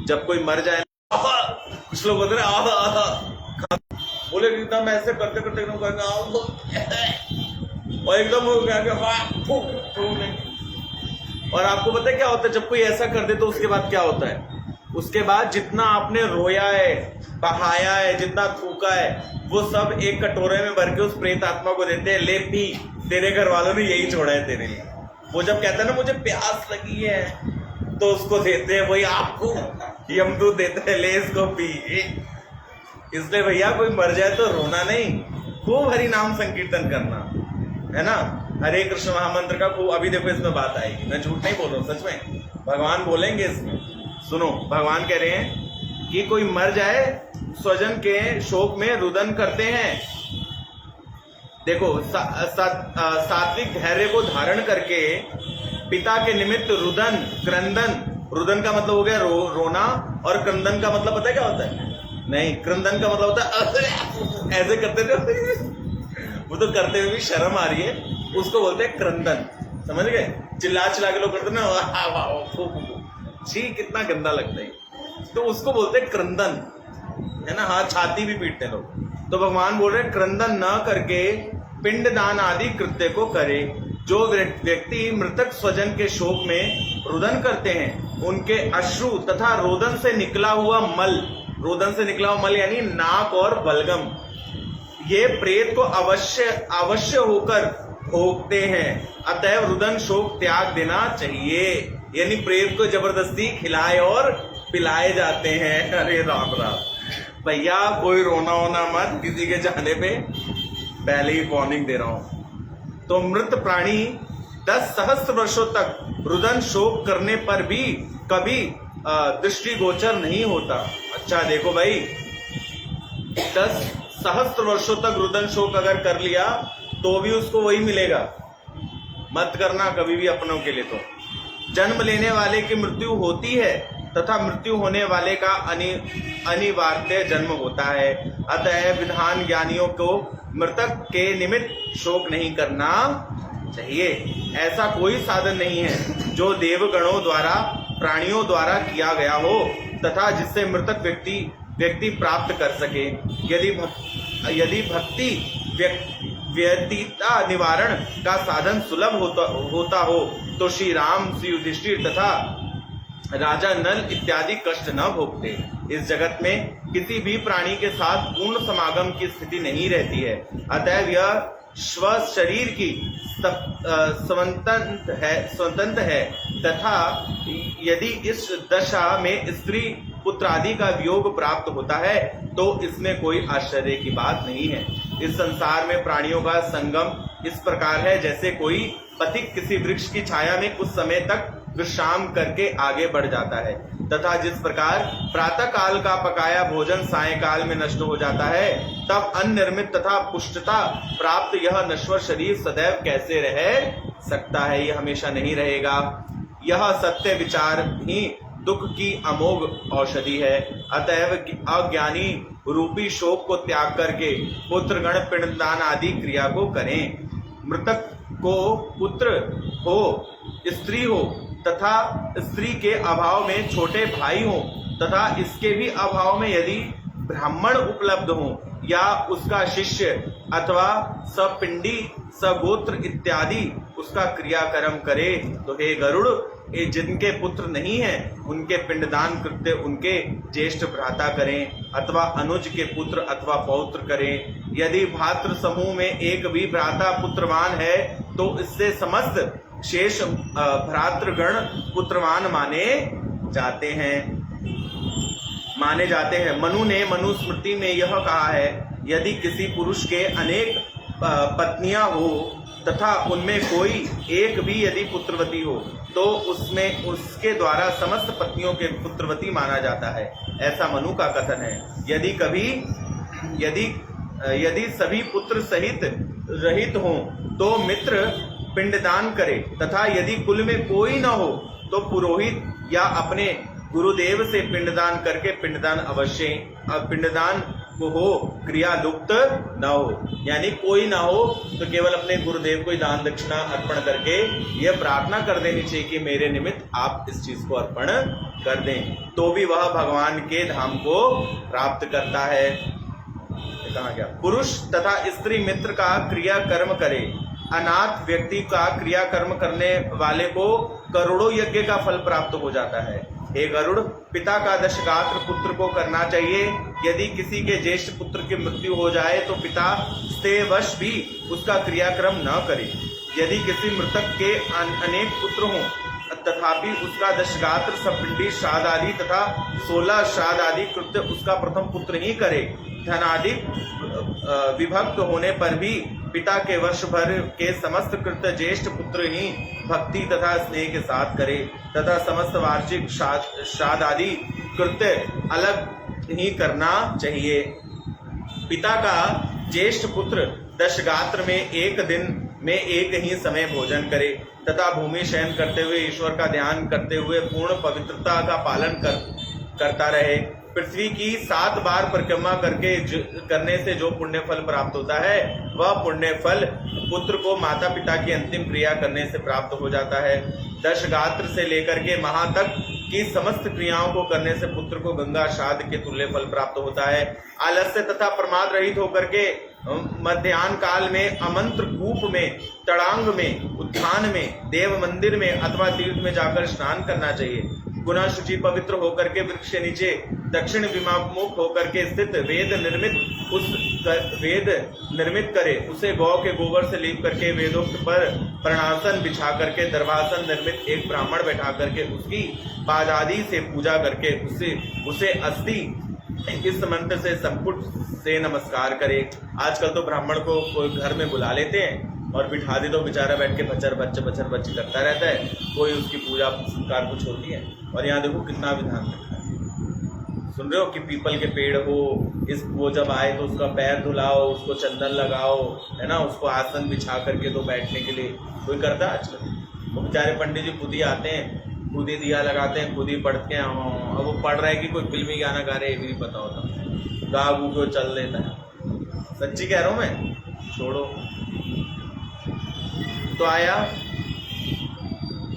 जब कोई मर जाए, कुछ लोग बोलते हैं बोले एकदम ऐसे करते करते एकदम और एकदम हो गया। और आपको पता है क्या होता है जब कोई ऐसा कर दे तो उसके बाद क्या होता है? उसके बाद जितना आपने रोया है, बहाया है, जितना थूका है, वो सब एक कटोरे में भर के उस प्रेत आत्मा को देते हैं, ले पी, तेरे घर वालों ने यही छोड़ा है तेरे लिए। वो जब कहता है ना मुझे प्यास लगी है, तो उसको देते हैं, वही आपको यमदूत देते हैं, ले इसको पी। इसलिए भैया कोई मर जाए तो रोना नहीं, खूब हरि नाम संकीर्तन करना, है ना। हरे कृष्ण महामंत्र का खूब, अभी देखो इसमें बात आएगी, मैं झूठ नहीं बोल रहा हूँ, सच में भगवान बोलेंगे इसमें। सुनो, भगवान कह रहे हैं कि कोई मर जाए, स्वजन के शोक में रुदन करते हैं। देखो, सात्विक धैर्य को धारण करके पिता के निमित्त रुदन क्रंदन, रुदन का मतलब हो गया रोना, और क्रंदन का मतलब पता है क्या होता है? नहीं, क्रंदन का मतलब होता है ऐसे करते थे वो तो करते हुए भी शर्म आ रही है, उसको बोलते हैं क्रंदन, समझ गए? चिल्ला चिल्ला के लोग करते ना, छी कितना गंदा लगता है, तो उसको बोलते हैं क्रंदन, है ना। हाँ, छाती भी पीटते लोग। तो भगवान बोल रहे हैं क्रंदन न करके पिंडदान आदि कृत्य को करे। जो व्यक्ति मृतक स्वजन के शोक में रुदन करते हैं, उनके अश्रु तथा रोदन से निकला हुआ मल यानी नाक और बलगम, ये प्रेत को अवश्य होकर भोगते हैं। अतएव रुदन शोक त्याग देना चाहिए। यानी प्रेत को जबरदस्ती खिलाए और पिलाए जाते हैं। अरे राम राम भैया, कोई रोना होना मत किसी के जाने पे, पहले ही वार्निंग दे रहा हूं। तो मृत प्राणी 10 सहस्त्र वर्षों तक रुदन शोक करने पर भी कभी दृष्टि गोचर नहीं होता। अच्छा देखो भाई, 10 सहस्त्र वर्षों तक रुदन शोक अगर कर लिया तो भी उसको वही मिलेगा। मत करना कभी भी अपनों के लिए। तो जन्म लेने वाले की मृत्यु होती है तथा मृत्यु होने वाले का अनिवार्य जन्म होता है। अतः विधान ज्ञानियों को मृतक के निमित्त शोक नहीं करना चाहिए। ऐसा कोई साधन नहीं है जो देवगणों द्वारा प्राणियों द्वारा किया गया हो तथा जिससे मृतक व्यक्ति प्राप्त कर सके। यदि भक्ति व्यतीता निवारण का साधन सुलभ होता हो तो श्री राम, श्री युधिष्ठिर तथा राजा नल इत्यादि कष्ट न भोगते। इस जगत में किसी भी प्राणी के साथ पूर्ण समागम की स्थिति नहीं रहती है। अतएव यह स्व शरीर की स्वतंत्र है तथा यदि इस दशा में स्त्री पुत्र आदि का वियोग प्राप्त होता है तो इसमें कोई आश्चर्य की बात नहीं है। इस संसार में प्राणियों का संगम इस प्रकार है जैसे कोई पथिक किसी वृक्ष की छाया में कुछ समय तक विश्राम करके आगे बढ़ जाता है तथा जिस प्रकार प्रातः काल का पकाया भोजन सायंकाल में नष्ट हो जाता है, तब अनिर्मित तथा पुष्टता प्राप्त यह नश्वर शरीर सदैव कैसे रह सकता है? यह हमेशा नहीं रहेगा। यह सत्य विचार ही दुख की अमोघ औषधि है। अतएव अज्ञानी रूपी शोक को त्याग करके पुत्रगण पिंडदान आदि क्रिया को करें। मृतक को पुत्र हो, स्त्री हो तथा स्त्री के अभाव में छोटे भाई हो तथा इसके भी अभाव में यदि ब्राह्मण उपलब्ध हो या उसका शिष्य अथवा सपिंडी सगोत्र इत्यादि उसका क्रियाकर्म करे, तो हे गरुड़, ये जिनके पुत्र नहीं हैं उनके पिंडदान कृत्य उनके ज्येष्ठ भ्राता करें अथवा अनुज के पुत्र अथवा पौत्र करें। यदि भातृ समूह में एक भी भ्राता पुत्रवान है तो इससे समस्त शेष भ्रातृगण पुत्रवान माने जाते हैं। मनु ने मनुस्मृति में यह कहा है, यदि किसी पुरुष के अनेक पत्नियां हो तथा उनमें कोई एक भी यदि पुत्रवती हो तो उसमें उसके द्वारा समस्त पत्नियों के पुत्रवती माना जाता है, ऐसा मनु का कथन है। यदि सभी पुत्र सहित रहित हों तो मित्र पिंडदान करे तथा यदि कुल में कोई न हो तो पुरोहित या अपने गुरुदेव से पिंडदान करके पिंडदान को हो, क्रिया लुप्त न हो। यानी कोई ना हो तो केवल अपने गुरुदेव को ही दान दक्षिणा अर्पण करके यह प्रार्थना कर देनी चाहिए कि मेरे निमित्त आप इस चीज को अर्पण कर दें, तो भी वह भगवान के धाम को प्राप्त करता है। कहा गया, पुरुष तथा स्त्री मित्र का क्रिया कर्म करे, अनाथ व्यक्ति का क्रिया कर्म करने वाले को करोड़ों यज्ञ का फल प्राप्त हो जाता है। हे गरुड़, पिता का दशगात्र पुत्र को करना चाहिए। यदि किसी के ज्येष्ठ पुत्र की मृत्यु हो जाए तो पिता स्तेवश भी उसका क्रियाक्रम न करे। यदि किसी मृतक के अनेक पुत्र हों तथापि उसका दशगात्र सपिंडी श्राद्ध आदि तथा 16 श्राद्ध आदि कृत्य उसका प्रथम पुत्र ही करे। धनाधिक विभक्त होने पर भी पिता के वर्ष भर के समस्त कृत्य ज्येष्ठ पुत्र ही भक्ति तथा स्नेह के साथ करे तथा समस्त वार्षिक श्राद्ध आदि कृत्य अलग ही करना चाहिए। पिता का ज्येष्ठ पुत्र दशगात्र में एक दिन में एक ही समय भोजन करे तथा भूमि शयन करते हुए ईश्वर का ध्यान करते हुए पूर्ण पवित्रता का पालन करता रहे। पृथ्वी की 7 बार परिक्रमा करने से जो पुण्य फल प्राप्त होता है वह पुण्य फल पुत्र को माता पिता की अंतिम क्रिया करने से प्राप्त हो जाता है। दशगात्र से लेकर के महा तक की समस्त क्रियाओं को करने से पुत्र को गंगा श्राद्ध के तुल्य फल प्राप्त होता है। आलस्य तथा प्रमाद रहित होकर के मध्याह्न काल में अमंत्र कूप में, तड़ांग में, उद्यान में, देव मंदिर में अथवा तीर्थ में जाकर स्नान करना चाहिए। गुना शुचि पवित्र होकर के वृक्ष के नीचे दक्षिण विमुख होकर के स्थित वेद निर्मित करे, उसे गौ के गोबर से लीप करके वेदोक्त पर प्रणासन बिछा करके दर्भासन निर्मित एक ब्राह्मण बैठा करके उसकी पादादि से पूजा करके उसे अस्थि इस मंत्र से संपुट से नमस्कार करे। आजकल तो ब्राह्मण को कोई घर में बुला लेते हैं और बिठा दे तो बेचारा बैठ के बचर बच्चे करता रहता है, कोई उसकी पूजा संस्कार कुछ होती है। और यहाँ देखो कितना विधान रखा है, सुन रहे हो कि पीपल के पेड़ हो, वो जब आए तो उसका पैर धुलाओ, उसको चंदन लगाओ, है ना, उसको आसन बिछा करके दो बैठने के लिए। कोई करता है आजकल? वो बेचारे पंडित जी खुद ही आते हैं, खुद ही दिया लगाते हैं, खुद ही पढ़ते हैं। अब वो पढ़ रहा है कि कोई फिल्मी गाना गा रहे, ये भी नहीं पता होता, गा गू को चल देता है। सच्ची कह रहा हूँ मैं, छोड़ो। तो आया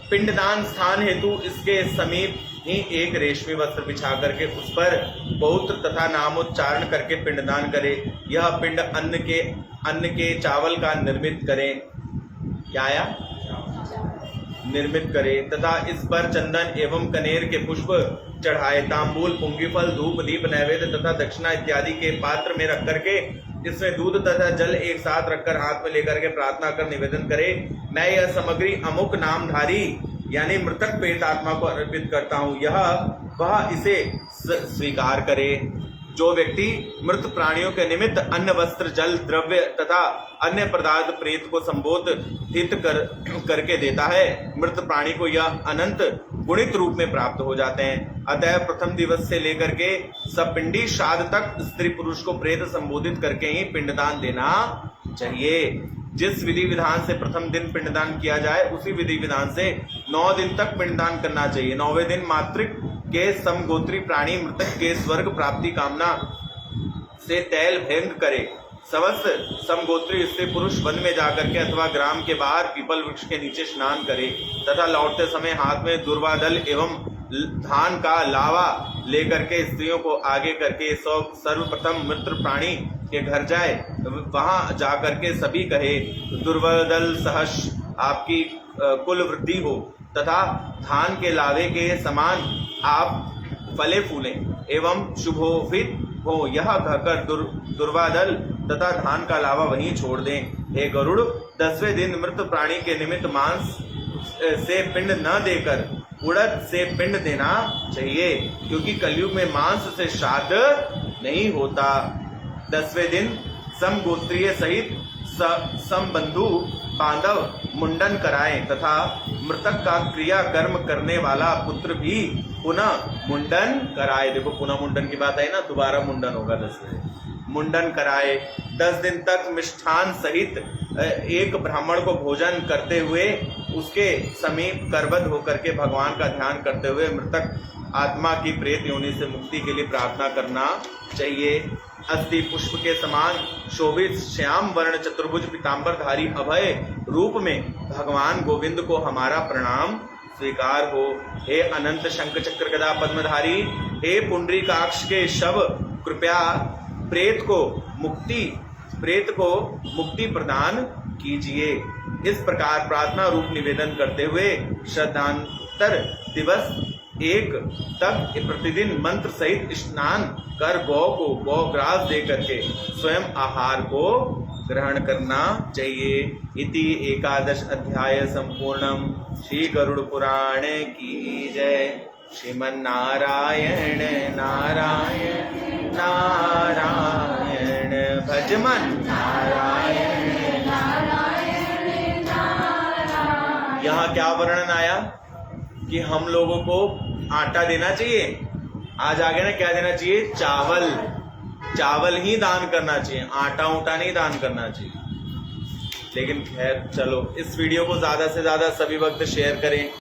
पिंडदान स्थान हेतु इसके समीप ही एक रेशमी वस्त्र बिछा करके उस पर पौत्र तथा नामोच्चारण करके पिंडदान करे। यह पिंड अन्न के चावल का निर्मित करें, क्या आया, निर्मित करे तथा इस पर चंदन एवं कनेर के पुष्प चढ़ाए। तांबूल, पुंगीफल, धूप, दीप, नैवेद्य तथा दक्षिणा इत्यादि के पात्र में रख करके इसमें दूध तथा जल एक साथ रखकर हाथ में लेकर के प्रार्थना कर निवेदन करे, मैं यह सामग्री अमुक नामधारी यानी मृतक प्रेत आत्मा को अर्पित करता हूँ, यह वह इसे स्वीकार करे। जो व्यक्ति मृत प्राणियों के निमित्त अन्न, वस्त्र, जल, द्रव्य तथा अन्य पदार्थ प्रेत को संबोधित करके देता है, मृत प्राणी को यह अनंत गुणित रूप में प्राप्त हो जाते हैं। अतः प्रथम दिवस से लेकर के सपिंडी श्राद्ध तक स्त्री पुरुष को प्रेत संबोधित करके ही पिंडदान देना चाहिए। जिस विधि विधान से प्रथम दिन पिंडदान किया जाए उसी विधि विधान से 9 दिन तक पिंडदान करना चाहिए। 9वें दिन मातृक के समगोत्री प्राणी मृतक के स्वर्ग प्राप्ति कामना से तैल भंग करे। समस्त समगोत्री स्त्री पुरुष वन में जाकर के अथवा ग्राम के बाहर पीपल वृक्ष के नीचे स्नान करे तथा लौटते समय हाथ में दुर्वादल एवं धान का लावा लेकर के स्त्रियों को आगे करके सर्वप्रथम मृत प्राणी के घर जाए। वहां जाकर के सभी कहे दुर्वादल सहर्ष आपकी कुल वृद्धि हो तथा धान के लावे के समान आप फले फूले एवं शुभोभित हो। यह कहकर दुर्वादल तथा धान का लावा वहीं छोड़ दें। हे गरुड़, 10वें दिन मृत प्राणी के निमित्त मांस से पिंड न देकर उड़द से पिंड देना चाहिए, क्योंकि कलयुग में मांस से श्राद्ध नहीं होता। 10वें दिन समगोत्रीय सहित समबंधु बांधव मुंडन कराएं तथा मृतक का क्रिया कर्म करने वाला पुत्र भी पुनः मुंडन कराए। देखो पुनः मुंडन की बात आई ना, दोबारा मुंडन होगा 10वें मुंडन कराए। 10 दिन तक मिष्ठान सहित एक ब्राह्मण को भोजन करते हुए उसके समीप करबद्ध होकर के भगवान का ध्यान करते हुए मृतक आत्मा की प्रेत योनि से मुक्ति के लिए प्रार्थना करना चाहिए। अस्थि पुष्प के समान शोभित श्याम वर्ण चतुर्भुज पीताम्बरधारी अभय रूप में भगवान गोविंद को हमारा प्रणाम स्वीकार हो। हे अनंत शंख चक्र गदा पद्मधारी, हे पुंडरीकाक्ष के शव, कृपया प्रेत को मुक्ति प्रदान कीजिए। इस प्रकार प्रार्थना रूप निवेदन करते हुए श्रद्धांतर दिवस 1 तक प्रतिदिन मंत्र सहित स्नान कर गौ को गौग्रास दे करके स्वयं आहार को ग्रहण करना चाहिए। इति 11 अध्याय संपूर्णम। श्री गरुड़ पुराण की जय। श्रीमन्नारायण नारायण नारायण भजमन नारायण नारायण नारायण। यहाँ क्या वर्णन आया कि हम लोगों को आटा देना चाहिए। आज आगे ना क्या देना चाहिए, चावल ही दान करना चाहिए, आटा उटा नहीं दान करना चाहिए। लेकिन खैर चलो, इस वीडियो को ज्यादा से ज्यादा सभी वक्त शेयर करें।